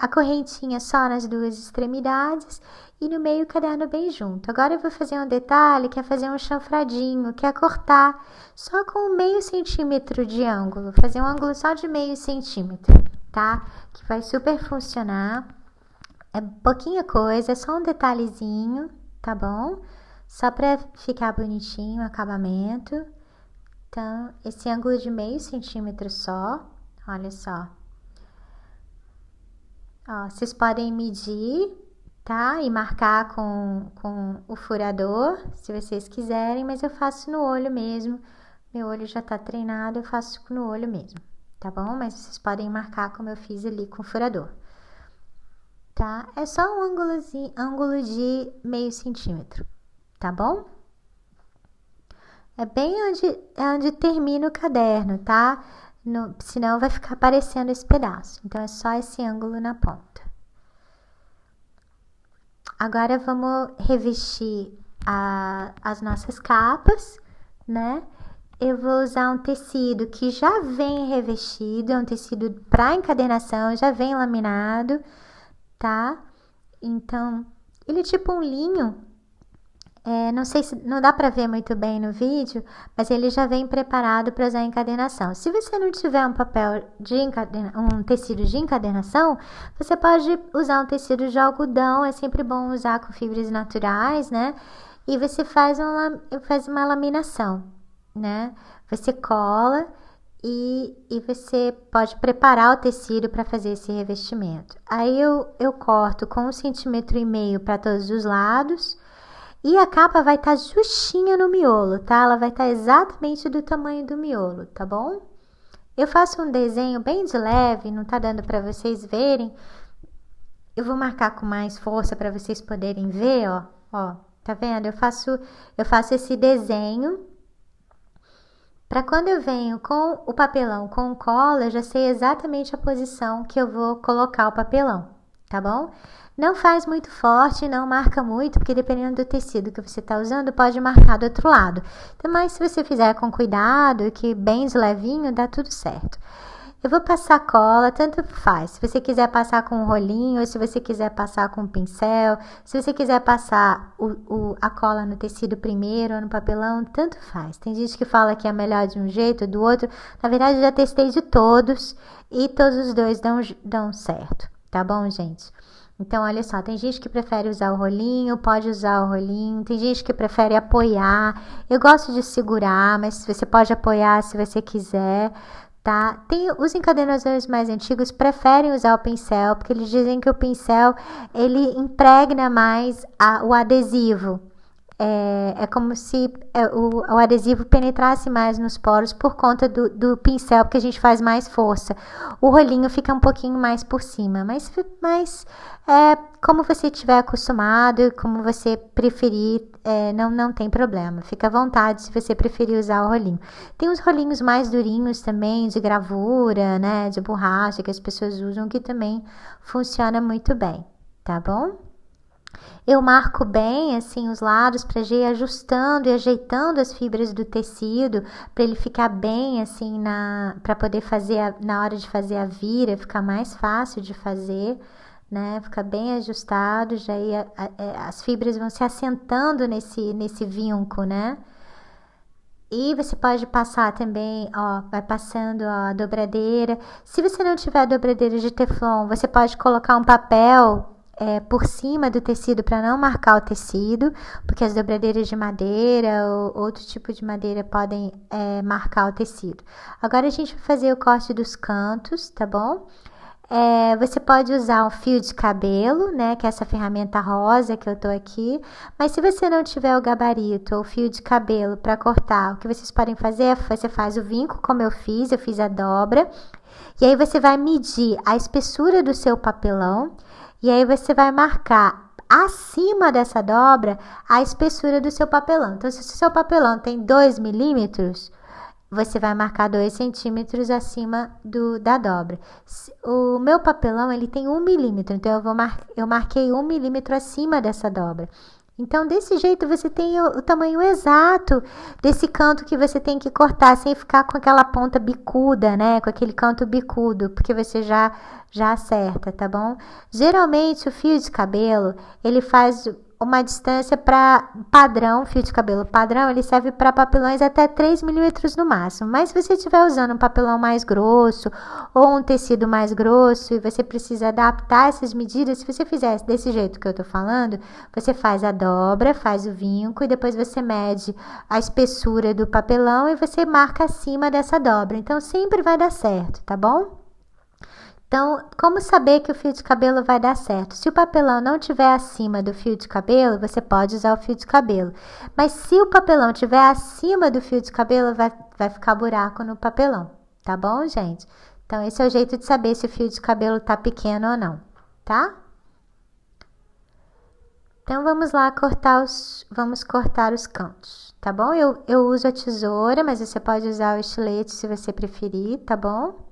a correntinha só nas 2 extremidades e no meio o caderno bem junto. Agora eu vou fazer um detalhe, que é fazer um chanfradinho, que é cortar só com 0,5 centímetro de ângulo, fazer um ângulo só de 0,5 centímetro, tá? Que vai super funcionar, é pouquinha coisa, é só um detalhezinho, tá bom? Só pra ficar bonitinho o acabamento. Então, esse ângulo de 0,5 centímetro só, olha só. Ó, vocês podem medir, tá? E marcar com o furador, se vocês quiserem, mas eu faço no olho mesmo. Meu olho já tá treinado, eu faço no olho mesmo, tá bom? Mas vocês podem marcar como eu fiz ali com o furador, tá? É só um ângulo de 0,5 centímetro, tá bom? É bem onde termina o caderno, tá? Senão vai ficar aparecendo esse pedaço. Então, é só esse ângulo na ponta. Agora, vamos revestir as nossas capas, né? Eu vou usar um tecido que já vem revestido, é um tecido para encadernação, já vem laminado, tá? Então, ele é tipo um linho. Não sei se não dá para ver muito bem no vídeo, mas ele já vem preparado para usar encadernação. Se você não tiver um tecido de encadernação, você pode usar um tecido de algodão, é sempre bom usar com fibras naturais, né? E você faz uma laminação, né? Você cola e você pode preparar o tecido para fazer esse revestimento. Aí eu corto com 1,5 centímetro para todos os lados. E a capa vai estar justinha no miolo, tá? Ela vai estar exatamente do tamanho do miolo, tá bom? Eu faço um desenho bem de leve, não tá dando para vocês verem. Eu vou marcar com mais força para vocês poderem ver, ó. Ó, tá vendo? Eu faço esse desenho para quando eu venho com o papelão com cola, eu já sei exatamente a posição que eu vou colocar o papelão, tá bom? Não faz muito forte, não marca muito, porque dependendo do tecido que você está usando, pode marcar do outro lado. Então, mas se você fizer com cuidado, que bem de levinho, dá tudo certo. Eu vou passar cola, tanto faz. Se você quiser passar com um rolinho, ou se você quiser passar com um pincel, se você quiser passar a cola no tecido primeiro ou no papelão, tanto faz. Tem gente que fala que é melhor de um jeito ou do outro. Na verdade, eu já testei de todos e todos os dois dão certo. Tá bom, gente? Então, olha só, tem gente que prefere usar o rolinho, pode usar o rolinho, tem gente que prefere apoiar, eu gosto de segurar, mas você pode apoiar se você quiser, tá? Os encadernadores mais antigos preferem usar o pincel, porque eles dizem que o pincel, ele impregna mais o adesivo, É como se o adesivo penetrasse mais nos poros por conta do pincel, porque a gente faz mais força. O rolinho fica um pouquinho mais por cima, mas como você estiver acostumado, como você preferir, não tem problema. Fica à vontade se você preferir usar o rolinho. Tem os rolinhos mais durinhos também, de gravura, né, de borracha, que as pessoas usam, que também funciona muito bem, tá bom? Eu marco bem assim os lados para ir ajustando e ajeitando as fibras do tecido para ele ficar bem assim para poder fazer na hora de fazer a vira, ficar mais fácil de fazer, né? Fica bem ajustado, já aí as fibras vão se assentando nesse vinco, né? E você pode passar também, ó, vai passando ó, a dobradeira. Se você não tiver a dobradeira de teflon, você pode colocar um papel por cima do tecido para não marcar o tecido, porque as dobradeiras de madeira ou outro tipo de madeira podem marcar o tecido. Agora a gente vai fazer o corte dos cantos, tá bom? Você pode usar um fio de cabelo, né, que é essa ferramenta rosa que eu tô aqui, mas se você não tiver o gabarito ou fio de cabelo para cortar, o que vocês podem fazer é você faz o vinco como eu fiz a dobra, e aí você vai medir a espessura do seu papelão, e aí você vai marcar acima dessa dobra a espessura do seu papelão. Então, se o seu papelão tem 2 milímetros, você vai marcar 2 centímetros acima da dobra. O meu papelão ele tem 1 milímetro, então eu marquei 1 milímetro acima dessa dobra. Então, desse jeito, você tem o tamanho exato desse canto que você tem que cortar, sem ficar com aquela ponta bicuda, né? Com aquele canto bicudo, porque você já acerta, tá bom? Geralmente, o fio de cabelo, ele faz uma distância para padrão, fio de cabelo padrão, ele serve para papelões até 3 milímetros no máximo. Mas se você estiver usando um papelão mais grosso ou um tecido mais grosso e você precisa adaptar essas medidas, se você fizer desse jeito que eu tô falando, você faz a dobra, faz o vinco e depois você mede a espessura do papelão e você marca acima dessa dobra. Então sempre vai dar certo, tá bom? Então, como saber que o fio de cabelo vai dar certo? Se o papelão não estiver acima do fio de cabelo, você pode usar o fio de cabelo. Mas se o papelão estiver acima do fio de cabelo, vai ficar buraco no papelão. Tá bom, gente? Então, esse é o jeito de saber se o fio de cabelo tá pequeno ou não, tá? Então, vamos lá vamos cortar os cantos, tá bom? Eu uso a tesoura, mas você pode usar o estilete se você preferir, tá bom?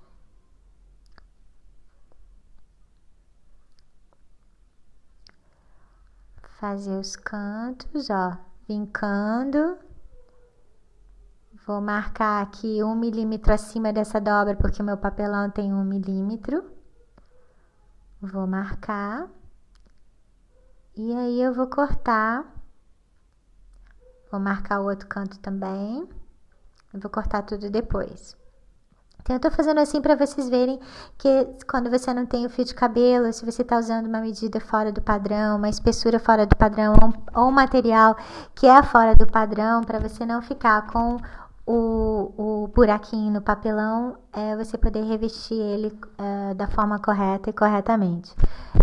Fazer os cantos, ó, vincando. Vou marcar aqui 1 milímetro acima dessa dobra, porque meu papelão tem 1 milímetro. Vou marcar. E aí eu vou cortar. Vou marcar o outro canto também. Eu vou cortar tudo depois. Então, eu tô fazendo assim para vocês verem que quando você não tem o fio de cabelo, se você tá usando uma medida fora do padrão, uma espessura fora do padrão, ou um material que é fora do padrão, para você não ficar com o buraquinho no papelão, você poder revestir ele da forma correta e corretamente.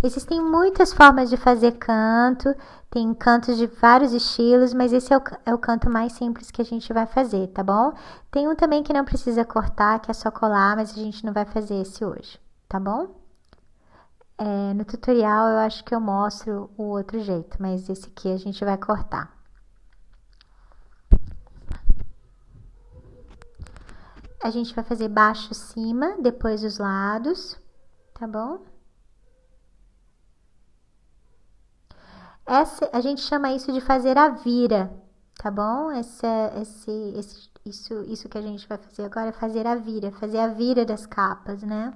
Existem muitas formas de fazer canto, tem cantos de vários estilos, mas esse é o canto mais simples que a gente vai fazer, tá bom? Tem um também que não precisa cortar, que é só colar, mas a gente não vai fazer esse hoje, tá bom? No tutorial eu acho que eu mostro o outro jeito, mas esse aqui a gente vai cortar. A gente vai fazer baixo, cima, depois os lados, tá bom? A gente chama isso de fazer a vira, tá bom? Isso que a gente vai fazer agora é fazer a vira das capas, né?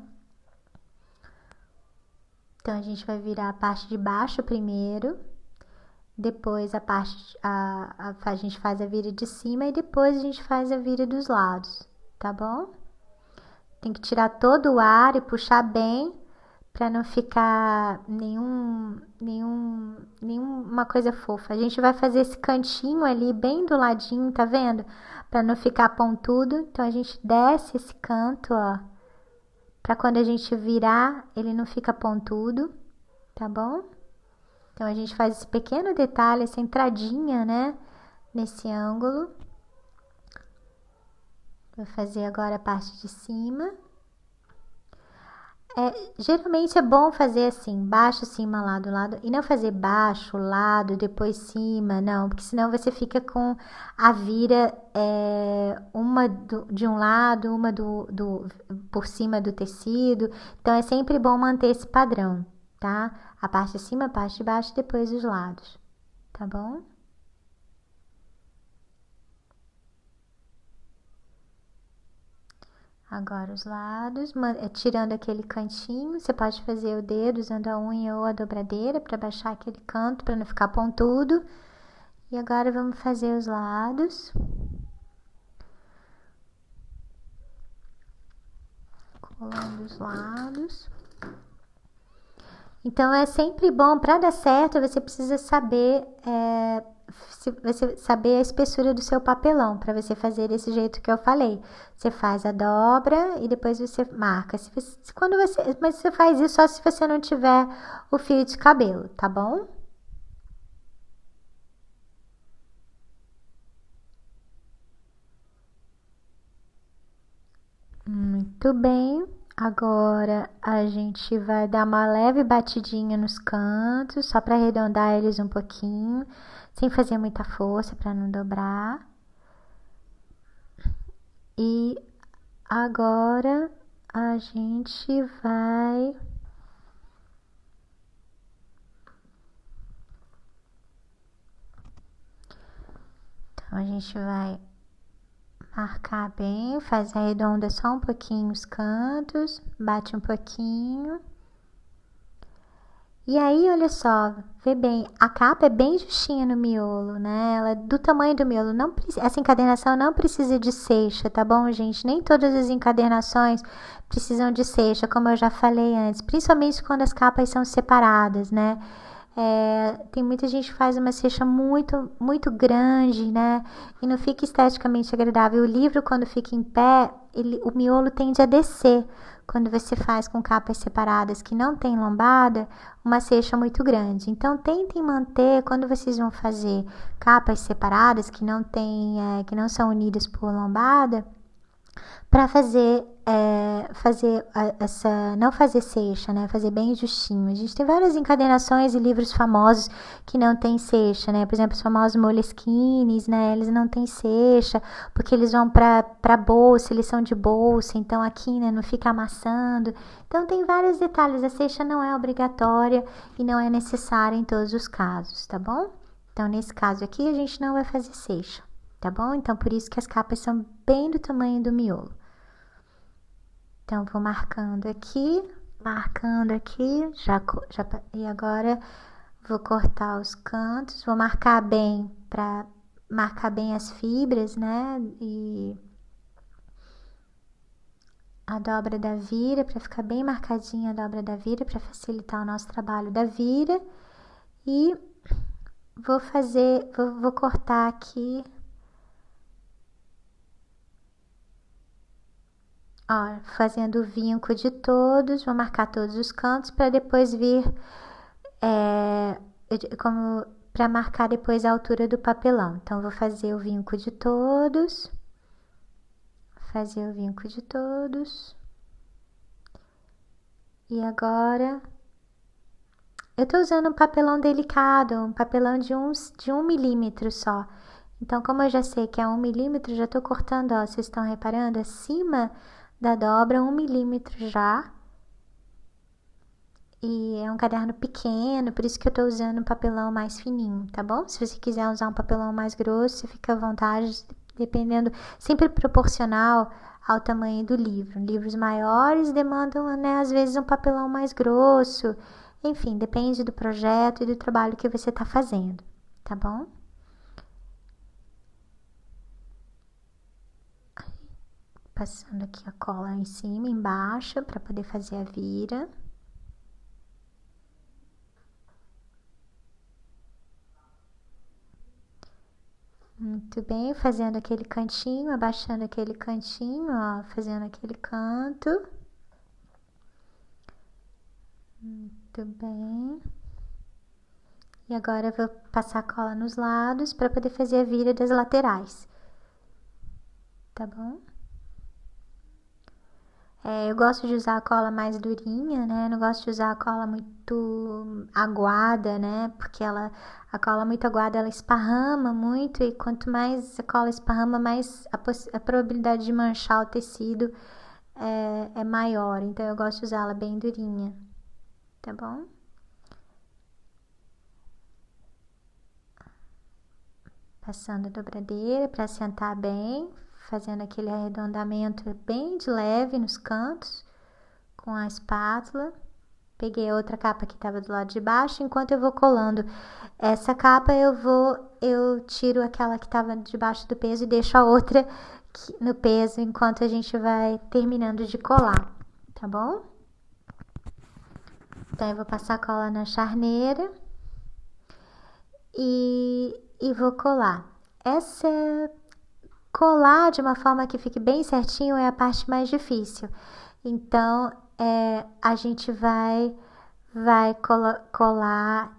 Então, a gente vai virar a parte de baixo primeiro, depois a gente faz a vira de cima e depois a gente faz a vira dos lados, tá bom? Tem que tirar todo o ar e puxar bem para não ficar nenhuma coisa fofa. A gente vai fazer esse cantinho ali bem do ladinho, tá vendo? Para não ficar pontudo. Então a gente desce esse canto, ó, para quando a gente virar, ele não fica pontudo, tá bom? Então, a gente faz esse pequeno detalhe, essa entradinha, né, nesse ângulo. Vou fazer agora a parte de cima. Geralmente é bom fazer assim, baixo, cima, lado, lado, e não fazer baixo, lado, depois cima, não, porque senão você fica com a vira uma de um lado, uma por cima do tecido, então é sempre bom manter esse padrão, tá? A parte de cima, a parte de baixo, depois os lados, tá bom? Agora os lados, tirando aquele cantinho, você pode fazer o dedo usando a unha ou a dobradeira para baixar aquele canto, para não ficar pontudo. E agora vamos fazer os lados. Colando os lados. Então é sempre bom, para dar certo, você precisa saber você saber a espessura do seu papelão, para você fazer desse jeito que eu falei. Você faz a dobra e depois você marca. Mas você faz isso só se você não tiver o fio de cabelo, tá bom? Muito bem. Agora a gente vai dar uma leve batidinha nos cantos, só para arredondar eles um pouquinho, sem fazer muita força para não dobrar. E agora a gente vai marcar bem, faz a redonda só um pouquinho os cantos, bate um pouquinho. E aí, olha só, vê bem, a capa é bem justinha no miolo, né? Ela é do tamanho do miolo. Essa encadernação não precisa de ceixa, tá bom, gente? Nem todas as encadernações precisam de ceixa, como eu já falei antes. Principalmente quando as capas são separadas, né? Tem muita gente que faz uma ceixa muito, muito grande, né? E não fica esteticamente agradável. O livro, quando fica em pé, o miolo tende a descer. Quando você faz com capas separadas que não tem lombada, uma ceixa muito grande. Então, tentem manter, quando vocês vão fazer capas separadas que não são unidas por lombada, para não fazer ceixa, né? Fazer bem justinho. A gente tem várias encadernações e livros famosos que não tem ceixa, né? Por exemplo, os famosos Moleskines, né? Eles não têm ceixa, porque eles vão para bolsa, eles são de bolsa, então aqui, né, não fica amassando. Então tem vários detalhes. A ceixa não é obrigatória e não é necessária em todos os casos, tá bom? Então, nesse caso aqui, a gente não vai fazer ceixa, tá bom? Então, por isso que as capas são bem do tamanho do miolo. Então, vou marcando aqui, e agora vou cortar os cantos, vou marcar bem para marcar bem as fibras, né? E a dobra da vira, para ficar bem marcadinha a dobra da vira, para facilitar o nosso trabalho da vira. E vou cortar aqui. Ó, fazendo o vinco de todos, vou marcar todos os cantos para depois vir para marcar depois a altura do papelão. Então, vou fazer o vinco de todos, e agora eu tô usando um papelão delicado, um papelão de 1 milímetro só. Então, como eu já sei que é 1 milímetro, já tô cortando, ó, vocês estão reparando, acima da dobra 1 milímetro já. E é um caderno pequeno, por isso que eu tô usando um papelão mais fininho, tá bom? Se você quiser usar um papelão mais grosso, você fica à vontade, dependendo, sempre proporcional ao tamanho do livro. Livros maiores demandam, né, às vezes um papelão mais grosso. Enfim, depende do projeto e do trabalho que você tá fazendo, tá bom? Passando aqui a cola em cima e embaixo para poder fazer a vira. Muito bem, fazendo aquele cantinho, abaixando aquele cantinho, ó, fazendo aquele canto. Muito bem. E agora eu vou passar cola nos lados para poder fazer a vira das laterais. Tá bom? Eu gosto de usar a cola mais durinha, né? Não gosto de usar a cola muito aguada, né? Porque a cola muito aguada, ela esparrama muito e quanto mais a cola esparrama, mais a probabilidade de manchar o tecido é maior. Então eu gosto de usá-la bem durinha, tá bom? Passando a dobradeira para assentar bem, fazendo aquele arredondamento bem de leve nos cantos com a espátula. Peguei a outra capa que estava do lado de baixo, enquanto eu vou colando essa capa eu tiro aquela que estava debaixo do peso e deixo a outra no peso enquanto a gente vai terminando de colar, tá bom? Então eu vou passar a cola na charneira e vou colar. Colar de uma forma que fique bem certinho é a parte mais difícil. Então a gente vai colar,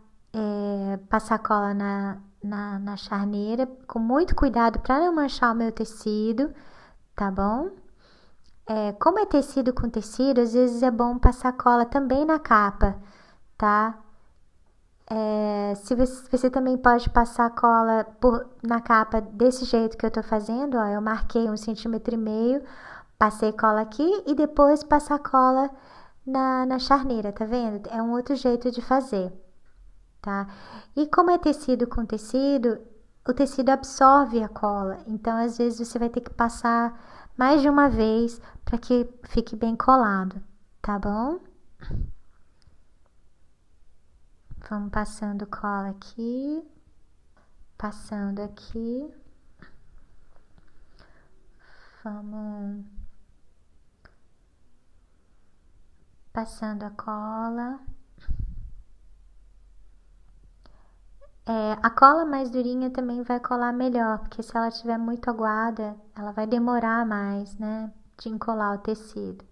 passar cola na charneira com muito cuidado para não manchar o meu tecido, tá bom? Como é tecido com tecido, às vezes é bom passar cola também na capa, tá? Se você também pode passar cola na capa desse jeito que eu tô fazendo, ó, eu marquei 1,5 cm, passei cola aqui e depois passar cola na charneira, tá vendo? É um outro jeito de fazer, tá? E como é tecido com tecido, o tecido absorve a cola, então às vezes você vai ter que passar mais de uma vez para que fique bem colado, tá bom? Vamos passando cola aqui, passando aqui, vamos passando a cola. A cola mais durinha também vai colar melhor, porque se ela estiver muito aguada, ela vai demorar mais, né, de encolar o tecido.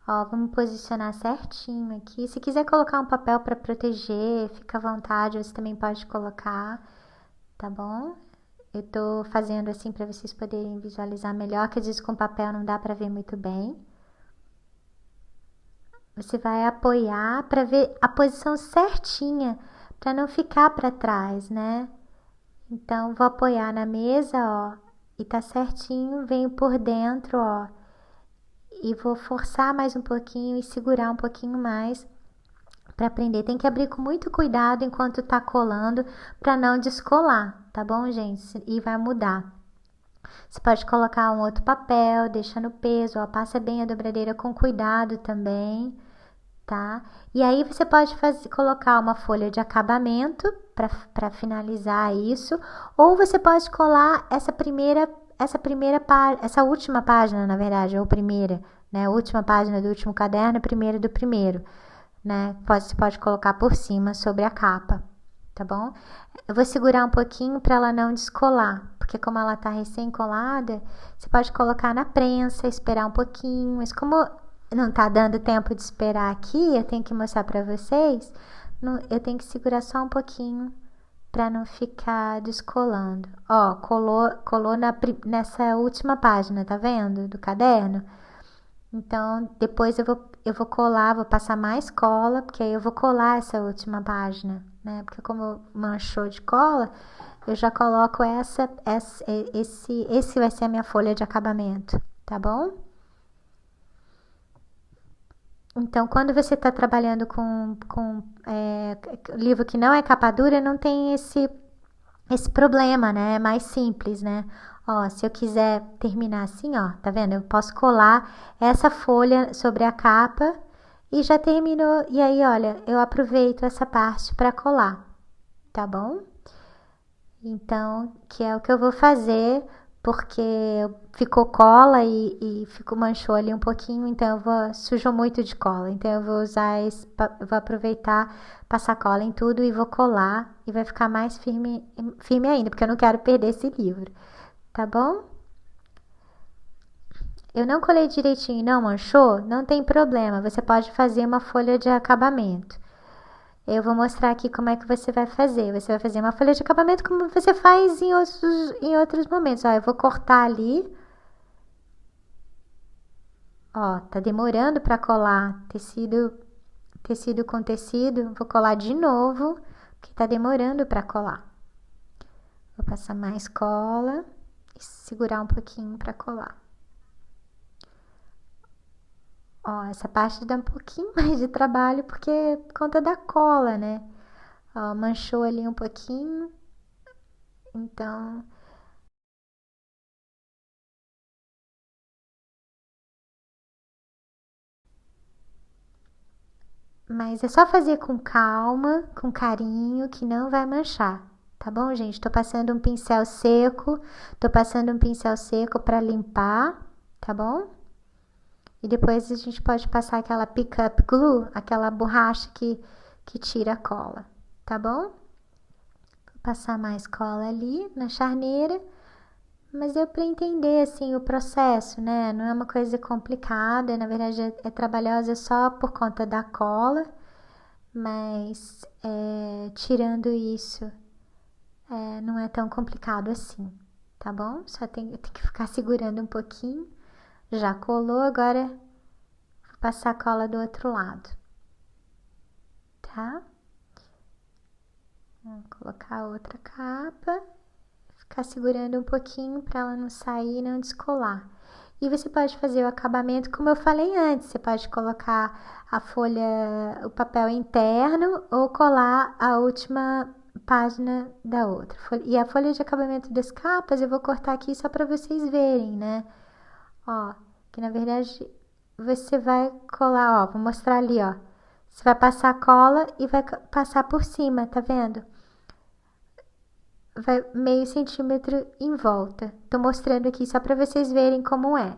Ó, vamos posicionar certinho aqui. Se quiser colocar um papel para proteger, fica à vontade, você também pode colocar, tá bom? Eu tô fazendo assim para vocês poderem visualizar melhor, que às vezes com papel não dá para ver muito bem. Você vai apoiar para ver a posição certinha, para não ficar para trás, né? Então, vou apoiar na mesa, ó, e tá certinho, venho por dentro, ó, e vou forçar mais um pouquinho e segurar um pouquinho mais para prender. Tem que abrir com muito cuidado enquanto tá colando para não descolar, tá bom, gente? E vai mudar. Você pode colocar um outro papel, deixa no peso, ó, passa bem a dobradeira com cuidado também, tá? E aí você pode colocar uma folha de acabamento para finalizar isso, ou você pode colar essa última página, na verdade, ou primeira, né? A última página do último caderno, a primeira do primeiro, né? Você pode colocar por cima sobre a capa, tá bom? Eu vou segurar um pouquinho para ela não descolar, porque como ela tá recém colada, você pode colocar na prensa, esperar um pouquinho, mas como não tá dando tempo de esperar aqui, eu tenho que mostrar para vocês, eu tenho que segurar só um pouquinho para não ficar descolando. Ó, colou nessa última página, tá vendo? Do caderno. Então, depois eu vou colar, vou passar mais cola, porque aí eu vou colar essa última página, né? Porque como manchou de cola, eu já coloco esse vai ser a minha folha de acabamento, tá bom? Então, quando você está trabalhando com livro que não é capa dura, não tem esse problema, né? É mais simples, né? Ó, se eu quiser terminar assim, ó, tá vendo? Eu posso colar essa folha sobre a capa e já terminou. E aí, olha, eu aproveito essa parte para colar, tá bom? Então, que é o que eu vou fazer, porque ficou cola e manchou ali um pouquinho, então sujou muito de cola. Então eu vou vou aproveitar, passar cola em tudo e vou colar e vai ficar mais firme ainda, porque eu não quero perder esse livro, tá bom? Eu não colei direitinho e não manchou, não tem problema, você pode fazer uma folha de acabamento. Eu vou mostrar aqui como é que você vai fazer. Você vai fazer uma folha de acabamento como você faz em outros momentos. Ó, eu vou cortar ali. Ó, tá demorando para colar tecido com tecido. Vou colar de novo, que tá demorando para colar. Vou passar mais cola e segurar um pouquinho para colar. Ó, essa parte dá um pouquinho mais de trabalho porque é por conta da cola, né? Ó, manchou ali um pouquinho. Então, mas é só fazer com calma, com carinho, que não vai manchar. Tá bom, gente? Tô passando um pincel seco. Tô passando um pincel seco para limpar, tá bom? E depois a gente pode passar aquela pick-up glue, aquela borracha que tira a cola, tá bom? Vou passar mais cola ali na charneira, mas deu para entender assim o processo, né? Não é uma coisa complicada, na verdade é trabalhosa só por conta da cola, mas tirando isso, não é tão complicado assim, tá bom? Só tem que ficar segurando um pouquinho. Já colou, agora vou passar a cola do outro lado, tá? Vou colocar a outra capa, ficar segurando um pouquinho para ela não sair e não descolar. E você pode fazer o acabamento como eu falei antes, você pode colocar a folha, o papel interno ou colar a última página da outra. E a folha de acabamento das capas eu vou cortar aqui só para vocês verem, né? Ó, que na verdade você vai colar, ó, vou mostrar ali, ó. Você vai passar a cola e vai passar por cima, tá vendo? Vai meio centímetro em volta. Tô mostrando aqui só para vocês verem como é,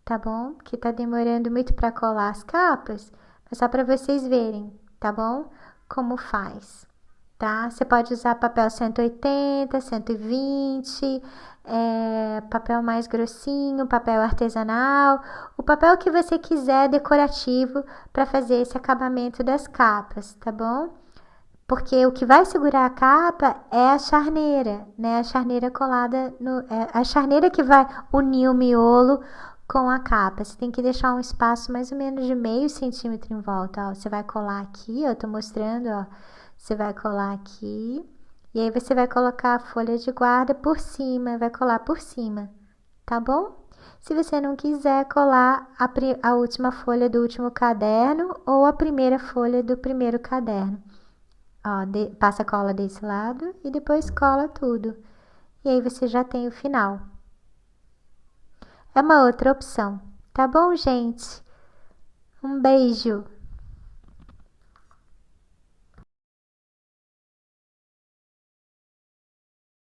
tá bom? Que tá demorando muito para colar as capas, mas só para vocês verem, tá bom? Como faz, tá? Você pode usar papel 180, 120, papel mais grossinho, papel artesanal, o papel que você quiser decorativo para fazer esse acabamento das capas, tá bom? Porque o que vai segurar a capa é a charneira, né? A charneira colada a charneira que vai unir o miolo com a capa. Você tem que deixar um espaço mais ou menos de meio centímetro em volta, ó. Você vai colar aqui, eu tô mostrando, ó. Você vai colar aqui e aí você vai colocar a folha de guarda por cima, vai colar por cima, tá bom? Se você não quiser colar a última folha do último caderno ou a primeira folha do primeiro caderno. Ó, passa a cola desse lado e depois cola tudo. E aí você já tem o final. É uma outra opção. Tá bom, gente? Um beijo!